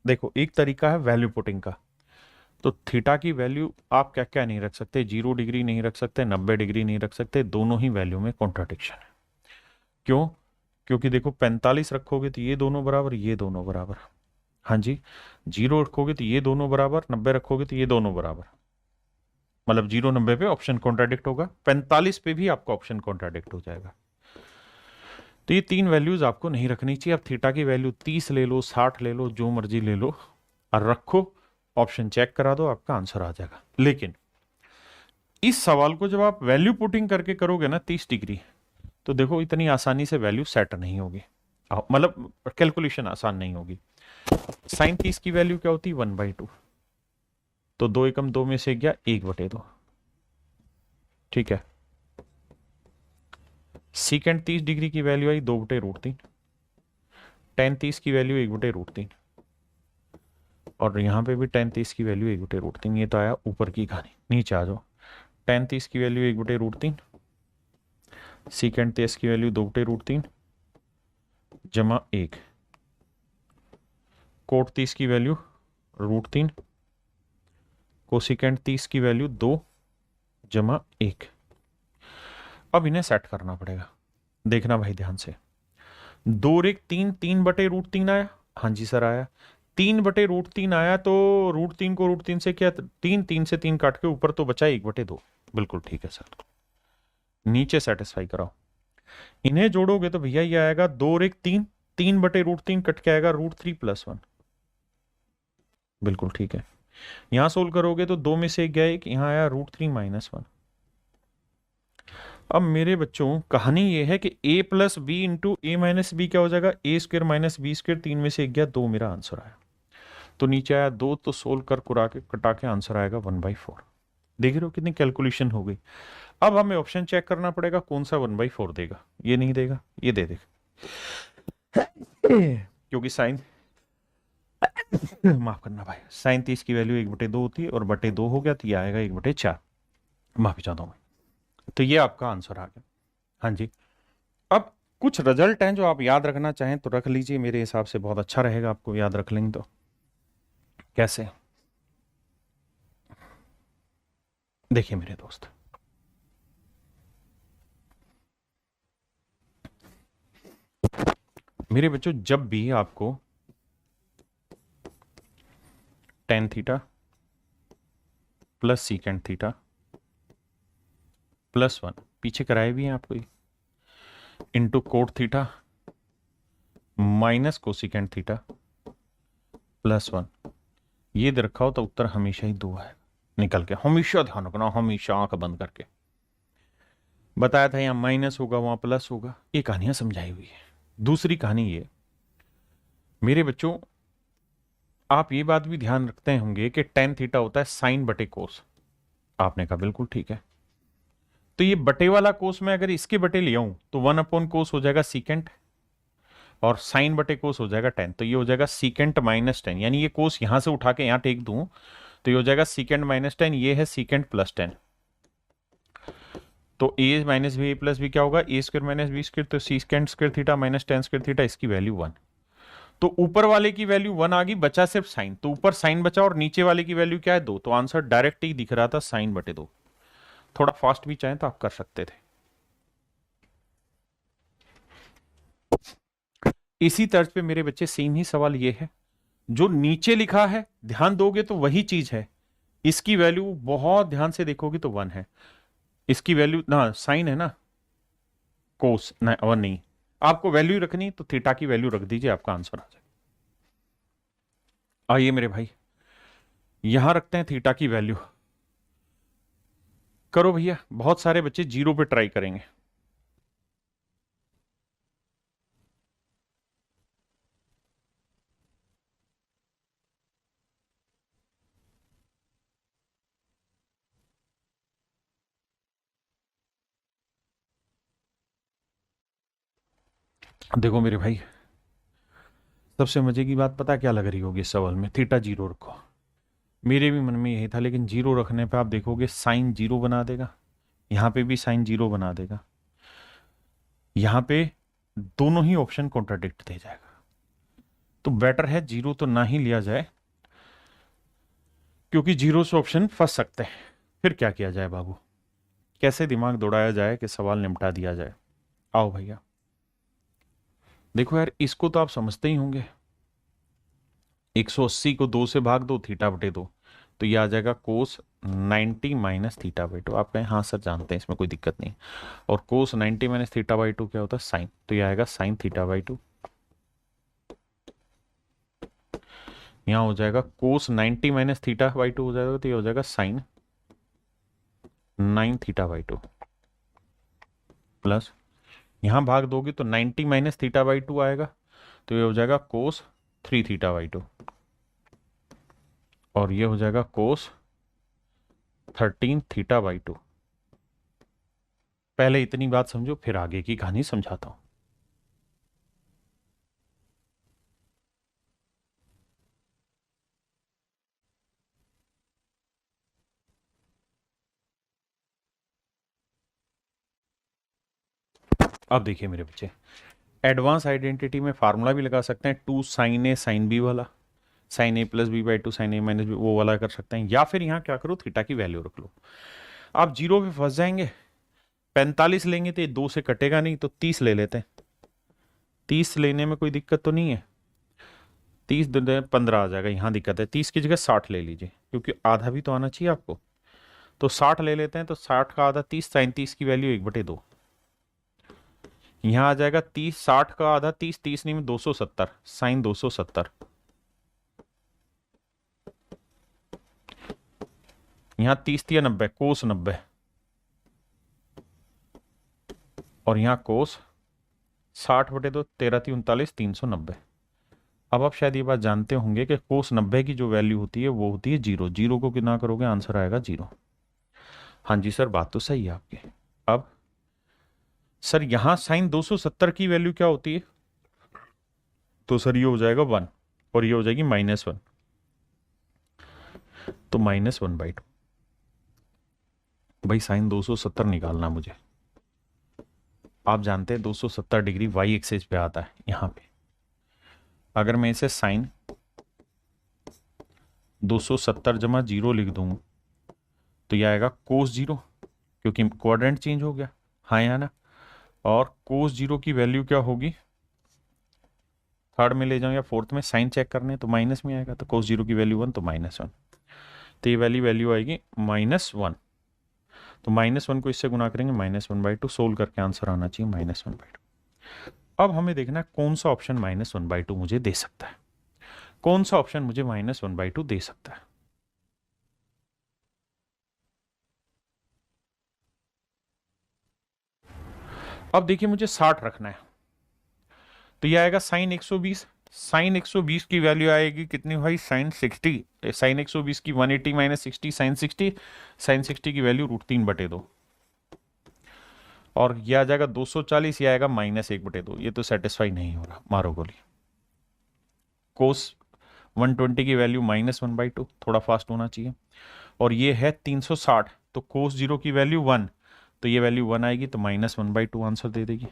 देखो एक तरीका है वैल्यू पुटिंग का। तो थीटा की वैल्यू आप क्या क्या नहीं रख सकते, 0 डिग्री नहीं रख सकते, 90 डिग्री नहीं रख सकते, दोनों ही वैल्यू में कॉन्ट्राडिक्शन है। क्यों? क्योंकि देखो 45 रखोगे तो ये दोनों बराबर, ये दोनों बराबर। हाँ जी। 0 रखोगे तो ये दोनों बराबर, 90 रखोगे तो ये दोनों बराबर। मतलब 0 90 पे ऑप्शन कॉन्ट्राडिक्ट होगा, 45 पे भी आपका ऑप्शन कॉन्ट्राडिक्ट हो जाएगा। तो ये तीन वैल्यूज आपको नहीं रखनी चाहिए। अब थीटा की वैल्यू 30 ले लो, 60 ले लो, जो मर्जी ले लो और रखो, ऑप्शन चेक करा दो, आपका आंसर आ जाएगा। लेकिन इस सवाल को जब आप वैल्यू पुटिंग करके करोगे ना 30 डिग्री, तो देखो इतनी आसानी से वैल्यू सेट नहीं होगी, मतलब कैलकुलेशन आसान नहीं होगी। साइन 30 की वैल्यू क्या होती है, 1/2। तो 2 एकम 2 में से गया 1/2। ठीक है। सीकेंड 30 डिग्री की वैल्यू आई 2/√3। टेन 30 की वैल्यू 1/√3। और यहां पे भी टेन 30 की वैल्यू 1/√3। ये तो आया ऊपर की कहानी। नीचे आ जाओ। टेन 30 की वैल्यू 1/√3, सीकेंड 30 की वैल्यू 2/√3 जमा 1, कोट 30 की वैल्यू √3, कोसिकेंड 30 की वैल्यू 2 जमा 1। अब इन्हें सेट करना पड़ेगा। देखना भाई ध्यान से, 2 रेख 3, 3/√3 आया। हाँ जी सर आया। 3/√3 आया तो √3 को √3 से क्या, 3 3 से 3 काट के ऊपर तो बचा 1/2। बिल्कुल ठीक है सर। नीचे सेटिस्फाई कराओ। इन्हें जोड़ोगे तो भैया ये आएगा 2 रेख 3, 3/√3 कट के आएगा √3 + 1। बिल्कुल ठीक है। यहां सोल्व करोगे तो 2 में से 1 गया, एक यहां आया √3 - 1। अब मेरे बच्चों कहानी ये है कि a + b × a - b क्या हो जाएगा, a² - b²। 3 में से 1 गया, 2 मेरा आंसर आया। तो नीचे आया 2, तो सोल्व कर कुरा के कटा के आंसर आएगा 1/4। देख रहे हो कितनी कैलकुलेशन हो गई। अब हमें ऑप्शन चेक करना पड़ेगा कौन सा 1/4 देगा। ये नहीं देगा, ये दे देगा, क्योंकि साइन माफ करना भाई, साइन 30 की वैल्यू 1/2 होती है, और /2 हो गया तो ये आएगा 1/4। माफी चाहता हूं मैं। तो ये आपका आंसर आ गया। हाँ जी। अब कुछ रिजल्ट हैं जो आप याद रखना चाहें तो रख लीजिए, मेरे हिसाब से बहुत अच्छा रहेगा आपको याद रख लेंगे तो। कैसे? देखिए मेरे दोस्त, मेरे बच्चों जब भी आपको tan थीटा + सीकेंड थीटा +1, पीछे कराए भी हैं आपको, into cot theta - cosecant theta +1, ये दे रखा हो तो उत्तर हमेशा ही 2 है निकल के। हमेशा ध्यान रखना, हमेशा आंख बंद करके। बताया था यहां माइनस होगा, वहां प्लस होगा, ये कहानियां समझाई हुई है। दूसरी कहानी ये मेरे बच्चों, आप ये बात भी ध्यान रखते होंगे कि tan थीटा होता है साइन बटे कोस। आपने कहा बिल्कुल ठीक है। तो ये बटे वाला कोस में अगर इसके बटे ले आऊं तो 1/कोस हो जाएगा सीकेंट, और साइन बटे कोस हो जाएगा tan। तो ये हो जाएगा सीकेंट -tan, यानी ये कोस यहां से उठा के यहां टेक दूं तो ये हो जाएगा सीकेंट -tan, ये है सीकेंट +tan। तो a - b + b क्या होगा, a² - b², तो सीकेंट² थीटा - tan² थीटा, इसकी वैल्यू 1। तो ऊपर वाले की वैल्यू 1 आ गई, बचा सिर्फ साइन, तो ऊपर साइन बचा और नीचे वाले की वैल्यू क्या है 2, तो आंसर डायरेक्ट ही दिख रहा था sin/2। थोड़ा फास्ट भी चाहें तो आप कर सकते थे। इसी तर्ज पे मेरे बच्चे सेम ही सवाल ये है, जो नीचे लिखा है ध्यान दोगे तो वही चीज है, इसकी वैल्यू बहुत ध्यान से देखोगे तो 1 है, इसकी वैल्यू ना साइन है ना, कोस ना और नहीं, आपको वैल्यू रखनी तो थीटा की वैल्यू रख दीजिए, आपका आंसर आ जाए। आइए मेरे भाई यहां रखते हैं थीटा की वैल्यू, करो भैया, बहुत सारे बच्चे 0 पे ट्राई करेंगे। देखो मेरे भाई, सबसे मजे की बात पता क्या लग रही होगी इस सवाल में, थीटा 0 रखो, मेरे भी मन में यही था, लेकिन 0 रखने पे आप देखोगे साइन 0 बना देगा, यहां पे भी साइन 0 बना देगा, यहां पे दोनों ही ऑप्शन कॉन्ट्राडिक्ट दे जाएगा, तो बेटर है 0 तो ना ही लिया जाए, क्योंकि 0 से ऑप्शन फंस सकते हैं। फिर क्या किया जाए बाबू, कैसे दिमाग दौड़ाया जाए कि सवाल निपटा दिया जाए। आओ भैया देखो यार, इसको तो आप समझते ही होंगे, 180 को 2 से भाग दो, θ/2, तो ये आ जाएगा कोस 90 माइनस θ/2। आप कहें हाँ सर जानते हैं, इसमें कोई दिक्कत नहीं, और कोस 90 माइनस θ/2 क्या होता है साइन, तो ये आएगा साइन θ/2। यहाँ हो जाएगा कोस 90 माइनस θ/2 हो जाएगा, तो ये हो जाएगा साइन 9 θ/2 प्लस, यहां भाग दोगे तो 90 माइनस θ/2 आएगा, तो ये हो जाएगा कोस 3 θ/2, और ये हो जाएगा कोस 13 θ/2। पहले इतनी बात समझो, फिर आगे की कहानी समझाता हूं। अब देखिए मेरे बच्चे, एडवांस आइडेंटिटी में फार्मूला भी लगा सकते हैं, 2 साइन ए साइन बी वाला, sine A plus B by 2 sine A minus B, वो वाला कर सकते हैं, या फिर यहाँ क्या करो थीटा की वैल्यू रख लो। आप 0 पे फंस जाएंगे, 45 लेंगे तो ये 2 से कटेगा नहीं, तो 30 ले लेते हैं, 30 लेने में कोई दिक्कत तो नहीं है, 30 15 आ जाएगा, यहाँ दिक्कत है, 30 की जगह 60 ले लीजिए, क्योंकि आधा भी तो आना चाहिए आपको, तो 60 ले लेते हैं, तो 60 का आधा 30, साइन 30 की वैल्यू 1/2, यहाँ आ जाएगा 30, 60 का आधा 30, 30 नहीं में 270, साइन 270, यहाँ 30 या 90, कोस 90, और यहाँ कोस 60/2, 13×3 = 390। अब आप शायद ये बात जानते होंगे कि कोस 90 की जो वैल्यू होती है वो होती है 0, 0 को कितना करोगे आंसर आएगा 0। हाँ जी सर बात तो सही है आपकी। अब सर यहां साइन 270 की वैल्यू क्या होती है, तो सर ये हो जाएगा 1, और ये हो जाएगी -1, तो -1/2। भाई साइन 270 निकालना मुझे, आप जानते हैं 270 डिग्री वाई एक्सिस पे आता है, यहां पे अगर मैं इसे साइन 270 जमा 0 लिख दूं, तो यह आएगा कोस 0, क्योंकि क्वाड्रेंट चेंज हो गया, हाँ या ना, और कोस 0 की वैल्यू क्या होगी, थर्ड में ले जाऊं या फोर्थ में, साइन चेक करने तो माइनस में आएगा, तो कोस 0 की वैल्यू 1, तो -1, तो ये वाली वैल्यू आएगी -1, तो -1 को इससे गुना करेंगे, -1/2, सोल्व करके आंसर आना चाहिए -1/2। अब हमें देखना है कौन सा ऑप्शन -1/2 मुझे दे सकता है, कौन सा ऑप्शन मुझे -1/2 दे सकता है। अब देखिए मुझे 60 रखना है, तो यह आएगा साइन 120, साइन 120 की वैल्यू आएगी कितनी भाई, साइन 60, साइन 120 की 180 माइनस 60 साइन 60, साइन 60 की वैल्यू √3/2, और यह आ जाएगा 240, यह आएगा -1/2, ये तो सेटिस्फाई नहीं हो रहा, मारो गोली। कोस 120 की वैल्यू -1/2, थोड़ा फास्ट होना चाहिए, और ये है 360, तो कोस 0 की वैल्यू 1, तो ये वैल्यू 1 आएगी, तो -1/2 आंसर दे देगी।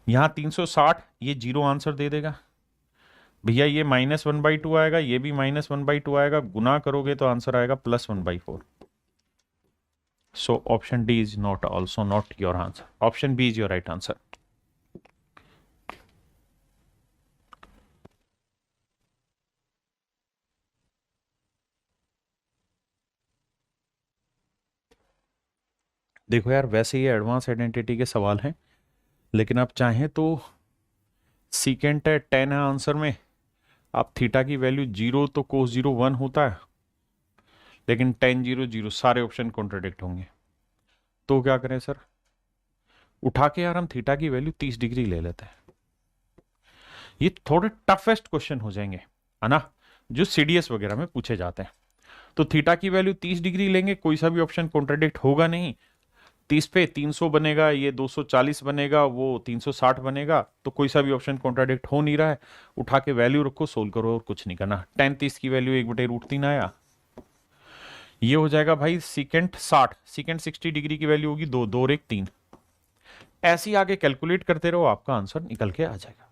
यहां 360, ये जीरो आंसर दे देगा भैया। ये -1/2 आएगा, ये भी -1/2 आएगा, गुना करोगे तो आंसर आएगा +1/4। So option D is not also not your answer, option B is your right answer. देखो यार, वैसे ये एडवांस आइडेंटिटी के सवाल हैं, लेकिन आप चाहें तो सीकेंट है, 10 है आंसर में, आप थीटा की वैल्यू 0 तो कोस 0 1 होता है, लेकिन 10 0 0 सारे ऑप्शन कॉन्ट्रडिक्ट होंगे। तो क्या करें सर, उठा के यार हम थीटा की वैल्यू 30 डिग्री ले लेते हैं। ये थोड़े टफेस्ट क्वेश्चन हो जाएंगे, है ना, जो सीडीएस वगैरह में पूछे जाते हैं। तो थीटा की वैल्यू 30 डिग्री लेंगे, कोई सा भी ऑप्शन कॉन्ट्रडिक्ट होगा नहीं। 30 पे 300 बनेगा, ये 240 बनेगा, वो 360 बनेगा, तो कोई सा भी ऑप्शन कॉन्ट्राडिक्ट हो नहीं रहा है। उठा के वैल्यू रखो, सोल्व करो, और कुछ नहीं करना। 10 30 की वैल्यू 1/√3 आया, ये हो जाएगा भाई सीकेंट 60, सीकेंट 60 डिग्री की वैल्यू होगी 2 2 और 1 3। ऐसे ही आगे कैलकुलेट करते रहो, आपका आंसर निकल के आ जाएगा।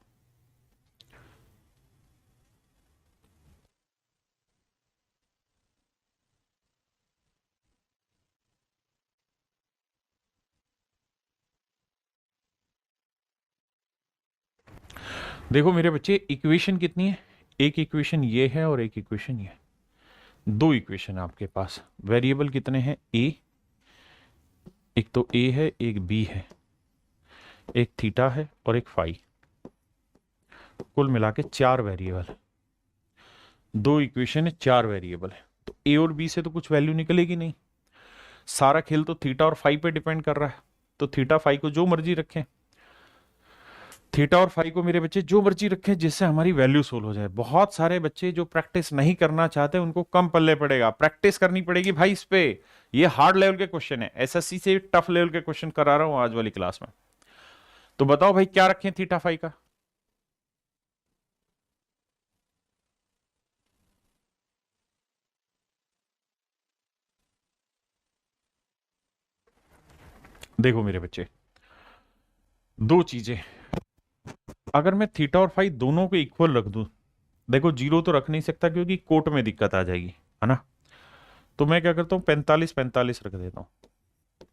देखो मेरे बच्चे, इक्वेशन कितनी है, एक इक्वेशन ये है और एक इक्वेशन ये है। दो इक्वेशन आपके पास, वेरिएबल कितने हैं, ए, एक तो ए है, एक बी है, एक थीटा है और एक फाई, कुल मिला के 4 वेरिएबल। दो इक्वेशन है, 4 वेरिएबल है, तो ए और बी से तो कुछ वैल्यू निकलेगी नहीं। सारा खेल तो थीटा और फाई पे डिपेंड कर रहा है, तो थीटा फाई को जो मर्जी रखें, थीटा और फाई को मेरे बच्चे जो मर्जी रखें, जिससे हमारी वैल्यू सोल्व हो जाए। बहुत सारे बच्चे जो प्रैक्टिस नहीं करना चाहते, उनको कम पल्ले पड़ेगा, प्रैक्टिस करनी पड़ेगी भाई इस पे। ये हार्ड लेवल के क्वेश्चन है, एसएससी से टफ लेवल के क्वेश्चन करा रहा हूं आज वाली क्लास में। तो बताओ भाई, क्या रखें थीटा फाई का? देखो मेरे बच्चे, दो चीजें, अगर मैं थीटा और फाई दोनों को इक्वल रख दूं, देखो जीरो तो रख नहीं सकता क्योंकि कोट में दिक्कत आ जाएगी, है ना। तो मैं क्या करता हूं, 45 45 रख देता हूं।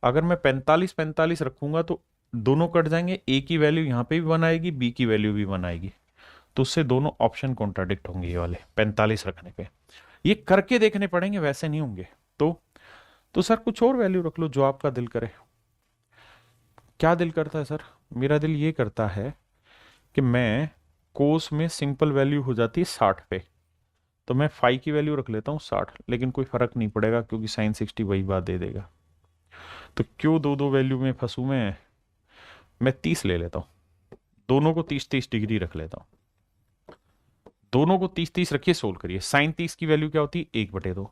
अगर मैं 45 45 रखूंगा तो दोनों कट जाएंगे, ए की वैल्यू यहां पे भी 1 आएगी, बी की वैल्यू भी 1 आएगी, तो उससे दोनों ऑप्शन कॉन्ट्राडिक्ट होंगे ये वाले 45 रखने पे। ये करके देखने पड़ेंगे, वैसे नहीं होंगे। तो सर कुछ और वैल्यू रख लो जो आपका दिल करे। क्या दिल करता है सर? मेरा दिल ये करता है कि मैं कोस में सिंपल वैल्यू हो जाती है 60 पे, तो मैं फाई की वैल्यू रख लेता हूँ 60, लेकिन कोई फर्क नहीं पड़ेगा क्योंकि साइन 60 वही बात दे देगा। तो क्यों दो दो वैल्यू में फंसू मैं 30 ले लेता हूँ, दोनों को 30 30 डिग्री रख लेता हूँ। दोनों को 30 30 रखिए, सोल्व करिए। साइन 30 की वैल्यू क्या होती है, 1/2।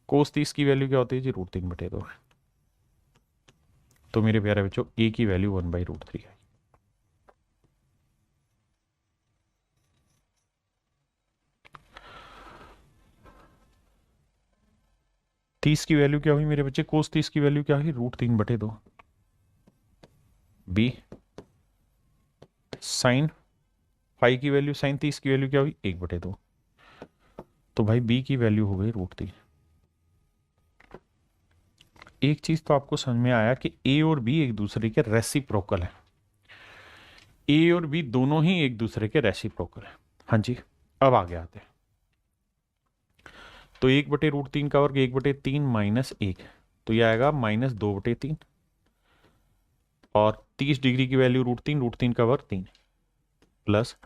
कोस 30 की वैल्यू क्या होती है जी, √3/2। तो मेरे प्यारे बच्चों, ए की वैल्यू 1/√3 है। 30 की वैल्यू क्या हुई मेरे बच्चे, कोस 30 की वैल्यू क्या हुई, √3/2। बी साइन फाई की वैल्यू, साइन 30 की वैल्यू क्या हुई, 1/2। तो भाई बी की वैल्यू हो गई √3। एक चीज तो आपको समझ में आया कि ए और बी एक दूसरे के रेसिप्रोकल है। ए और बी दोनों ही एक दूसरे के रेसिप्रोकल है। हाँ जी, अब आगे आते हैं। तो 1/√3 का वर्ग 1/3 -1, तो यह आएगा -2/3, और 30 डिग्री की वैल्यू √3 का वर्ग 3, प्लस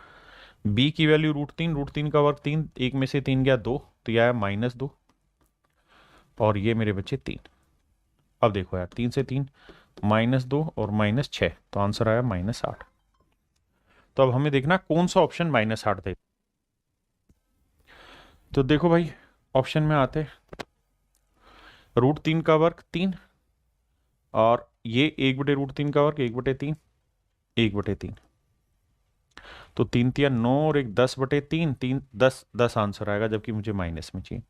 बी की वैल्यू √3 का वर्ग 3, एक में से 3 गया 2, तो यह आया -2, और ये मेरे बच्चे 3। अब देखो यार, 3 से 3 -2 और -6, तो आंसर आया -8। तो अब हमें देखना कौन सा ऑप्शन -8 दे। तो देखो भाई, ऑप्शन में आते, √3 का वर्ग 3, और ये 1/√3 का वर्ग 1/3, 1/3, तो 3 × 3 = 9 और एक 10/3, 10 आंसर आएगा, जबकि मुझे माइनस में चाहिए।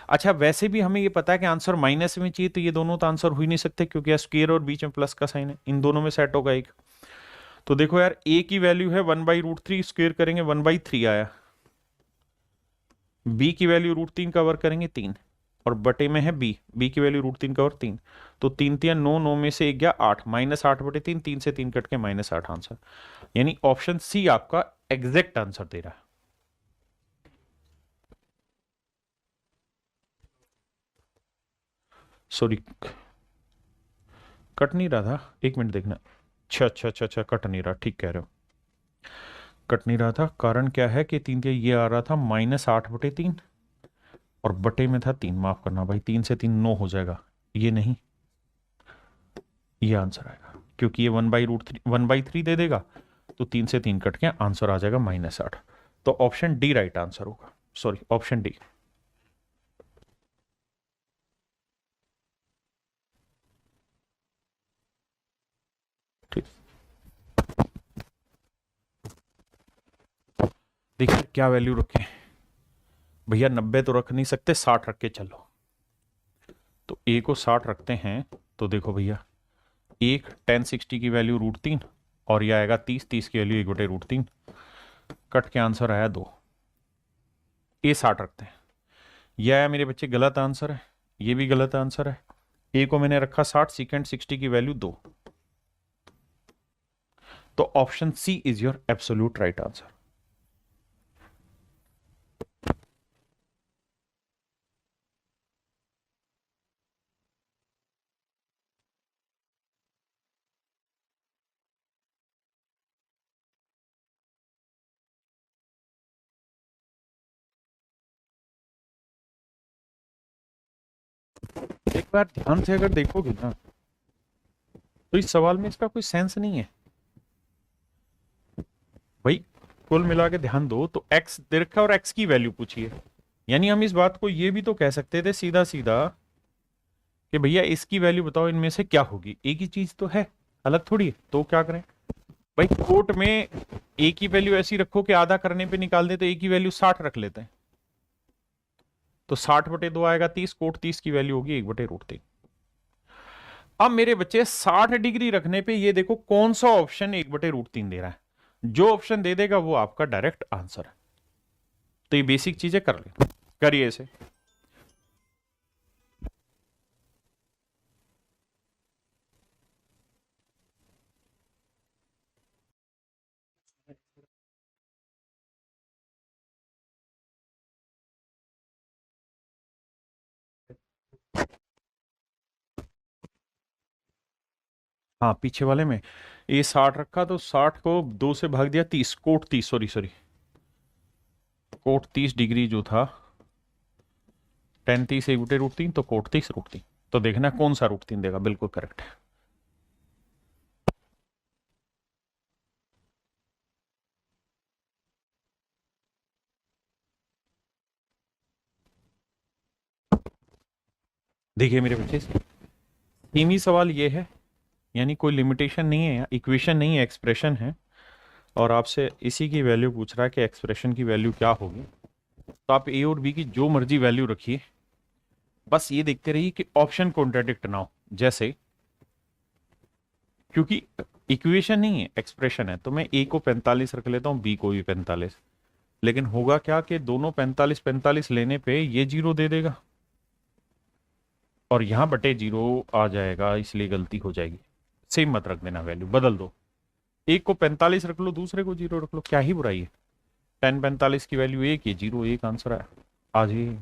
अच्छा, वैसे भी हमें ये पता है कि आंसर माइनस में चाहिए, तो ये दोनों तो आंसर हो ही नहीं सकते, क्योंकि यहाँ स्क्वायर और बीच में प्लस का साइन है, इन दोनों में सेट होगा एक। तो देखो यार, ए की वैल्यू है 1/√3, स्क्वायर करेंगे 1/3 आया। बी की वैल्यू √3 का वर्ग करेंगे 3, और बटे में है बी की वैल्यू √3 का वर्ग 3। तो 3 × 3 = 9, 9 में से 1 गया 8, -8/3, 3 से 3 कट के -8 आंसर। यानी ऑप्शन सी आपका एग्जैक्ट आंसर दे रहा है। सॉरी, कट नहीं रहा था, 1 मिनट देखना। अच्छा अच्छा अच्छा अच्छा, कट नहीं रहा, ठीक कह रहे हो, कट नहीं रहा था। कारण क्या है कि 3 ये आ रहा था -8/3, और बटे में था 3, माफ करना भाई, 3 से 3 9 हो जाएगा, ये नहीं, ये आंसर आएगा, क्योंकि ये 1/3 दे देगा, तो 3 से 3 कट के आंसर आ जाएगा -8। तो ऑप्शन डी राइट आंसर होगा, सॉरी ऑप्शन डी। ठीक, देखिए क्या वैल्यू रखें भैया, 90 तो रख नहीं सकते, 60 रख के चलो। तो ए को 60 रखते हैं, तो देखो भैया, एक 1060 की वैल्यू √3, और यह आएगा 30, 30 की वैल्यू 1/√3, कट के आंसर आया 2। ए 60 रखते हैं, यह आया मेरे बच्चे गलत आंसर है, ये भी गलत आंसर है। ए को मैंने रखा 60, सेकेंड 60 की वैल्यू 2। तो option C is your absolute right answer. एक बार ध्यान से अगर देखोगे ना, तो इस सवाल में इसका कोई सेंस नहीं है भाई। कुल मिला के ध्यान दो, तो एक्स दे रखा और एक्स की वैल्यू पूछिए। यानी हम इस बात को ये भी तो कह सकते थे सीधा सीधा कि भैया इसकी वैल्यू बताओ, इनमें से क्या होगी, एक ही चीज तो है, अलग थोड़ी है, तो क्या करें भाई। कोट में ए की वैल्यू ऐसी रखो कि आधा करने पे निकाल दे, तो ए की वैल्यू 60 रख लेते हैं, तो 60/2 आएगा 30, कोट 30 की वैल्यू होगी 1/√3। अब मेरे बच्चे 60 डिग्री रखने पे ये देखो कौन सा ऑप्शन 1/√3 दे रहा है, जो ऑप्शन दे देगा वो आपका डायरेक्ट आंसर है। तो ये बेसिक चीजें कर ले, करिए इसे। हाँ, पीछे वाले में ये 60 रखा, तो 60 को 2 से भाग दिया 30, cot 30, sorry sorry, cot 30 degree जो था, 10 30 1/√3, तो कोट 30 √3। तो देखना कौन सा √3 देगा, बिल्कुल करेक्ट है। देखिए मेरे बच्चे, सेमी सवाल ये है, यानी कोई लिमिटेशन नहीं है, इक्वेशन नहीं है, एक्सप्रेशन है, और आपसे इसी की वैल्यू पूछ रहा है कि एक्सप्रेशन की वैल्यू क्या होगी। तो आप ए और बी की जो मर्जी वैल्यू रखिए, बस ये देखते रहिए कि ऑप्शन कॉन्ट्राडिक्ट ना हो। जैसे, क्योंकि इक्वेशन नहीं है, एक्सप्रेशन है, तो मैं ए को 45 रख लेता हूं, बी को भी 45, लेकिन होगा क्या कि दोनों 45 45 लेने पे ये 0 दे देगा, और यहां बटे 0 आ जाएगा, इसलिए गलती हो जाएगी। सेम मत रख देना, वैल्यू बदल दो, एक को 45 रख लो, दूसरे को 0 रख लो, क्या ही बुराई है। 10 45 की वैल्यू 1, ये 0 1 आंसर है। आ जाइए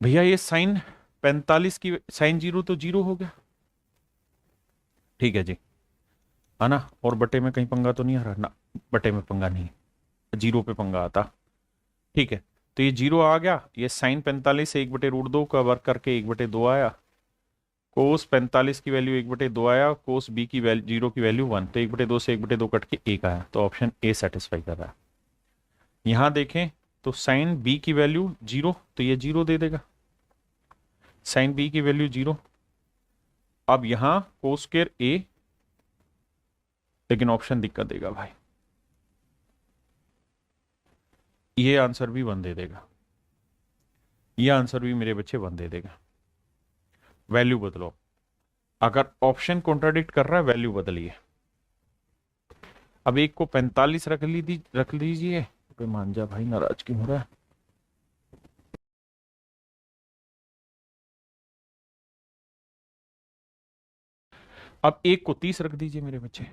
भैया, ये साइन 45 की साइन 0 तो 0 हो गया, ठीक है जी, है ना। और बटे में कहीं पंगा तो नहीं आ रहा ना, बटे में पंगा नहीं, 0 पे पंगा आता, ठीक है। तो ये 0 आ गया, ये साइन 45 से 1/√2 का वर्क करके 1/2 आया, कोस 45 की वैल्यू 1/2 आया, कोस बी की वैल्यू 0 की वैल्यू 1, तो 1/2 से 1/2 कट के 1 आया, तो ऑप्शन ए सेटिस्फाई कर रहा है। यहां देखें तो साइन बी की वैल्यू 0, तो ये 0 दे देगा, साइन बी की वैल्यू 0। अब यहां कोस स्क्वायर ए, लेकिन ऑप्शन दिक्कत देगा भाई, ये आंसर भी 1 दे देगा, ये आंसर भी मेरे बच्चे 1 दे देगा। वैल्यू बदलो, अगर ऑप्शन कॉन्ट्राडिक्ट कर रहा है वैल्यू बदलिए। अब एक को 45 रख लीजिए। मान जा भाई, नाराज क्यों हो रहा है? अब एक को 30 रख दीजिए मेरे बच्चे।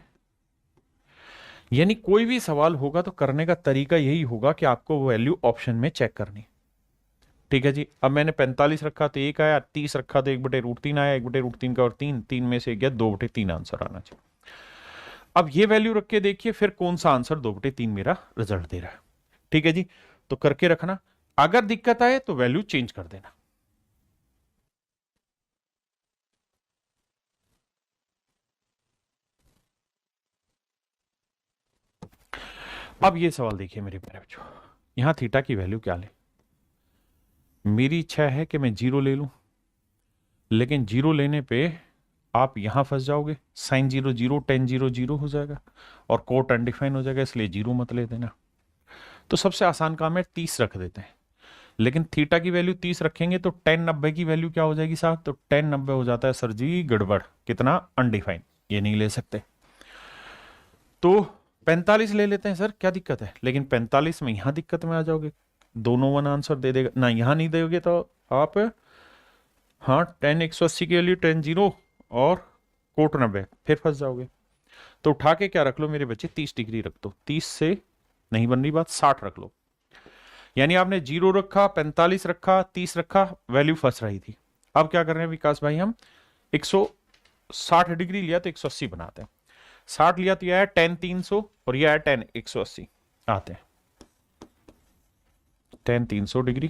यानी कोई भी सवाल होगा तो करने का तरीका यही होगा कि आपको वो वैल्यू ऑप्शन में चेक करनी। ठीक है जी। अब मैंने 45 रखा तो 1 आया, 30 रखा तो 1/√3 आया, 1/√3 का और 3 में से गया 2/3 आंसर आना चाहिए। अब ये वैल्यू रख के देखिए फिर कौन सा आंसर 2/3 मेरा रिजल्ट दे रहा है। ठीक है जी, तो करके रखना, अगर दिक्कत आए तो वैल्यू चेंज कर देना। अब ये सवाल देखिए मेरे प्यारे बच्चों, यहां थीटा की वैल्यू क्या ले। मेरी इच्छा है कि मैं 0 ले लूं, लेकिन 0 लेने पे आप यहां फंस जाओगे। साइन 0 0, टेन 0 0 हो जाएगा और कोट अनडिफाइन हो जाएगा, इसलिए 0 मत ले देना। तो सबसे आसान काम है 30 रख देते हैं, लेकिन थीटा की वैल्यू 30 रखेंगे तो 10 90 की वैल्यू क्या हो जाएगी साहब? तो 10 90 हो जाता है सर जी गड़बड़, कितना? अनडिफाइन, ये नहीं ले सकते। तो 45 ले लेते हैं सर, क्या दिक्कत है? लेकिन 45 में यहां दिक्कत में आ जाओगे, दोनों 1 आंसर दे देगा ना, यहां नहीं दोगे तो आप, हाँ 10 180 के लिए 10 0 और कोट 90, फिर फंस जाओगे। तो उठा के क्या रख लो मेरे बच्चे, 30 डिग्री रख दो। 30 से नहीं बन रही बात, 60 रख लो। यानी आपने 0 रखा, 45 रखा, 30 रखा, वैल्यू फंस रही थी। अब क्या कर रहे हैं विकास भाई, हम 160 डिग्री लिया तो 180 बनाते हैं। 60 लिया तो यह है 10 300 और यह है 10 180, आते हैं 10 300 डिग्री,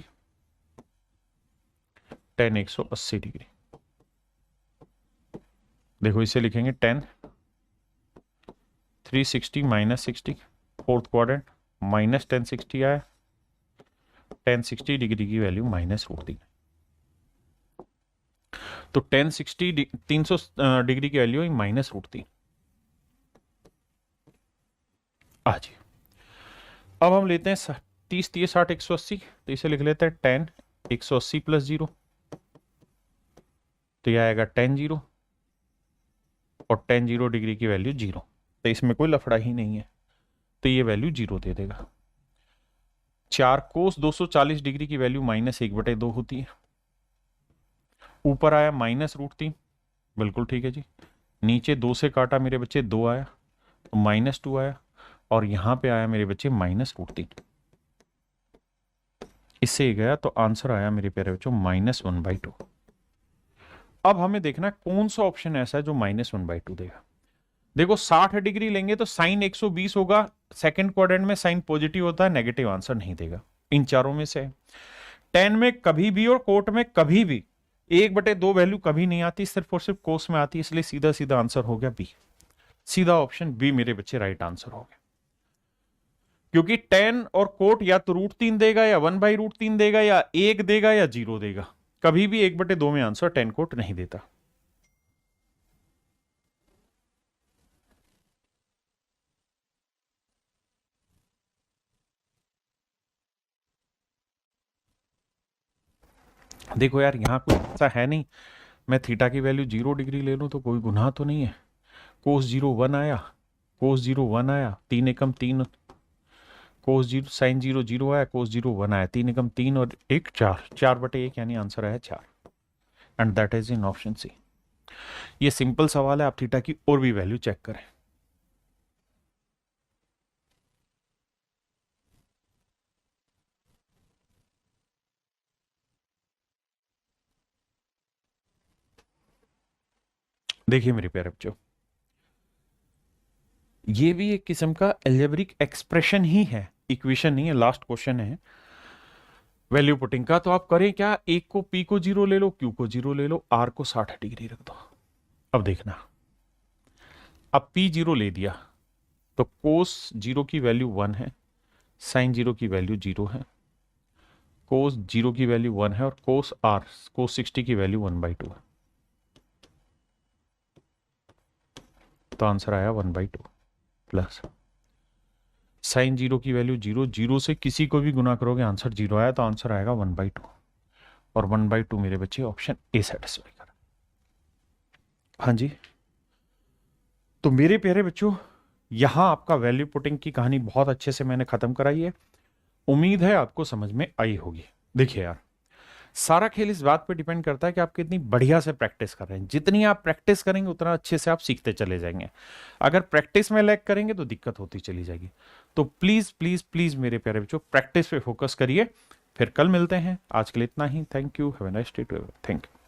10 180 डिग्री। देखो इसे लिखेंगे 10 360 -60, फोर्थ क्वाड्रेंट, माइनस 1060 आया, 1060 डिग्री की वैल्यू -√3। तो 1060 300 डिग्री की वैल्यू -√3 आ जी। अब हम लेते हैं 30 30 60 180, तो इसे लिख लेते हैं 10 180 + 0, तो यह आएगा 10 0 और 10 0 डिग्री की वैल्यू 0, तो इसमें कोई लफड़ा ही नहीं है, तो ये वैल्यू 0 दे देगा। 4 कोस 240 डिग्री की वैल्यू -1/2 होती है। ऊपर आया -√3, बिल्कुल ठीक है जी। नीचे 2 से काटा मेरे बच्चे 2 आया, तो -2 आया, और यहां पे आया मेरे बच्चे -√3, इससे गया तो आंसर आया मेरे प्यारे बच्चों -1/2। अब हमें देखना है कौन सा ऑप्शन ऐसा है जो -1/2 देगा। देखो 60 डिग्री लेंगे तो साइन 120 होगा, सेकंड क्वाड्रेंट में साइन पॉजिटिव होता है, नेगेटिव आंसर नहीं देगा। इन चारों में से 10 में कभी भी और कोट में कभी भी 1/2 वैल्यू कभी नहीं आती, सिर्फ और सिर्फ कोस में आती है, इसलिए सीधा सीधा आंसर हो गया बी। सीधा ऑप्शन बी मेरे बच्चे राइट आंसर हो गया, क्योंकि 10 और कोट या तो √3 देगा या 1/√3 देगा या 1 देगा या 0 देगा, कभी भी 1/2 में आंसर 10 कोट नहीं देता। देखो यार यहां कुछ ऐसा है नहीं, मैं थीटा की वैल्यू 0 डिग्री ले लूं तो कोई गुनाह तो नहीं है। कोस 0 1 आया, कोस 0 1 आया, 3 एकम 3, कोस 0 साइन 0 0 आया, कोस 0 1 आया, 3 एकम 3 और 1 4, 4/1, यानी आंसर आया 4, and that is in option C. ये सिंपल सवाल है, आप थीटा की और भी वैल्यू चेक करें। देखिए मेरे प्यारे बच्चों, ये भी एक किस्म का एल्जेब्रिक एक्सप्रेशन ही है, इक्वेशन नहीं है। लास्ट क्वेश्चन है वैल्यू पुटिंग का, तो आप करें क्या, एक को पी को 0 ले लो, क्यू को 0 ले लो, आर को 60 डिग्री रख दो। अब देखना, अब पी 0 ले दिया तो कोस 0 की वैल्यू 1 है, साइन 0 की वैल्यू 0 है, कोस 0 की वैल्यू 1 है, और कोस 60 की वैल्यू 1/2 है, तो आंसर आया 1/2 प्लस साइन जीरो की वैल्यू जीरो, जीरो से किसी को भी गुना करोगे आंसर जीरो आया तो आंसर आएगा 1/2, और 1/2 मेरे बच्चे ऑप्शन ए सेटिस्फाई कर। हाँ जी, तो मेरे प्यारे बच्चों यहां आपका वैल्यू पुटिंग की कहानी बहुत अच्छे से मैंने खत्म कराई है। उम्मीद है आपको समझ में आई होगी। देखिए यार, सारा खेल इस बात पे डिपेंड करता है कि आप कितनी बढ़िया से प्रैक्टिस कर रहे हैं। जितनी आप प्रैक्टिस करेंगे उतना अच्छे से आप सीखते चले जाएंगे। अगर प्रैक्टिस में लैग करेंगे तो दिक्कत होती चली जाएगी। तो प्लीज प्लीज प्लीज मेरे प्यारे बच्चों प्रैक्टिस पे फोकस करिए। फिर कल मिलते हैं। आज के लिए इतना ही। Thank you. Have a nice day to everyone. Thank you.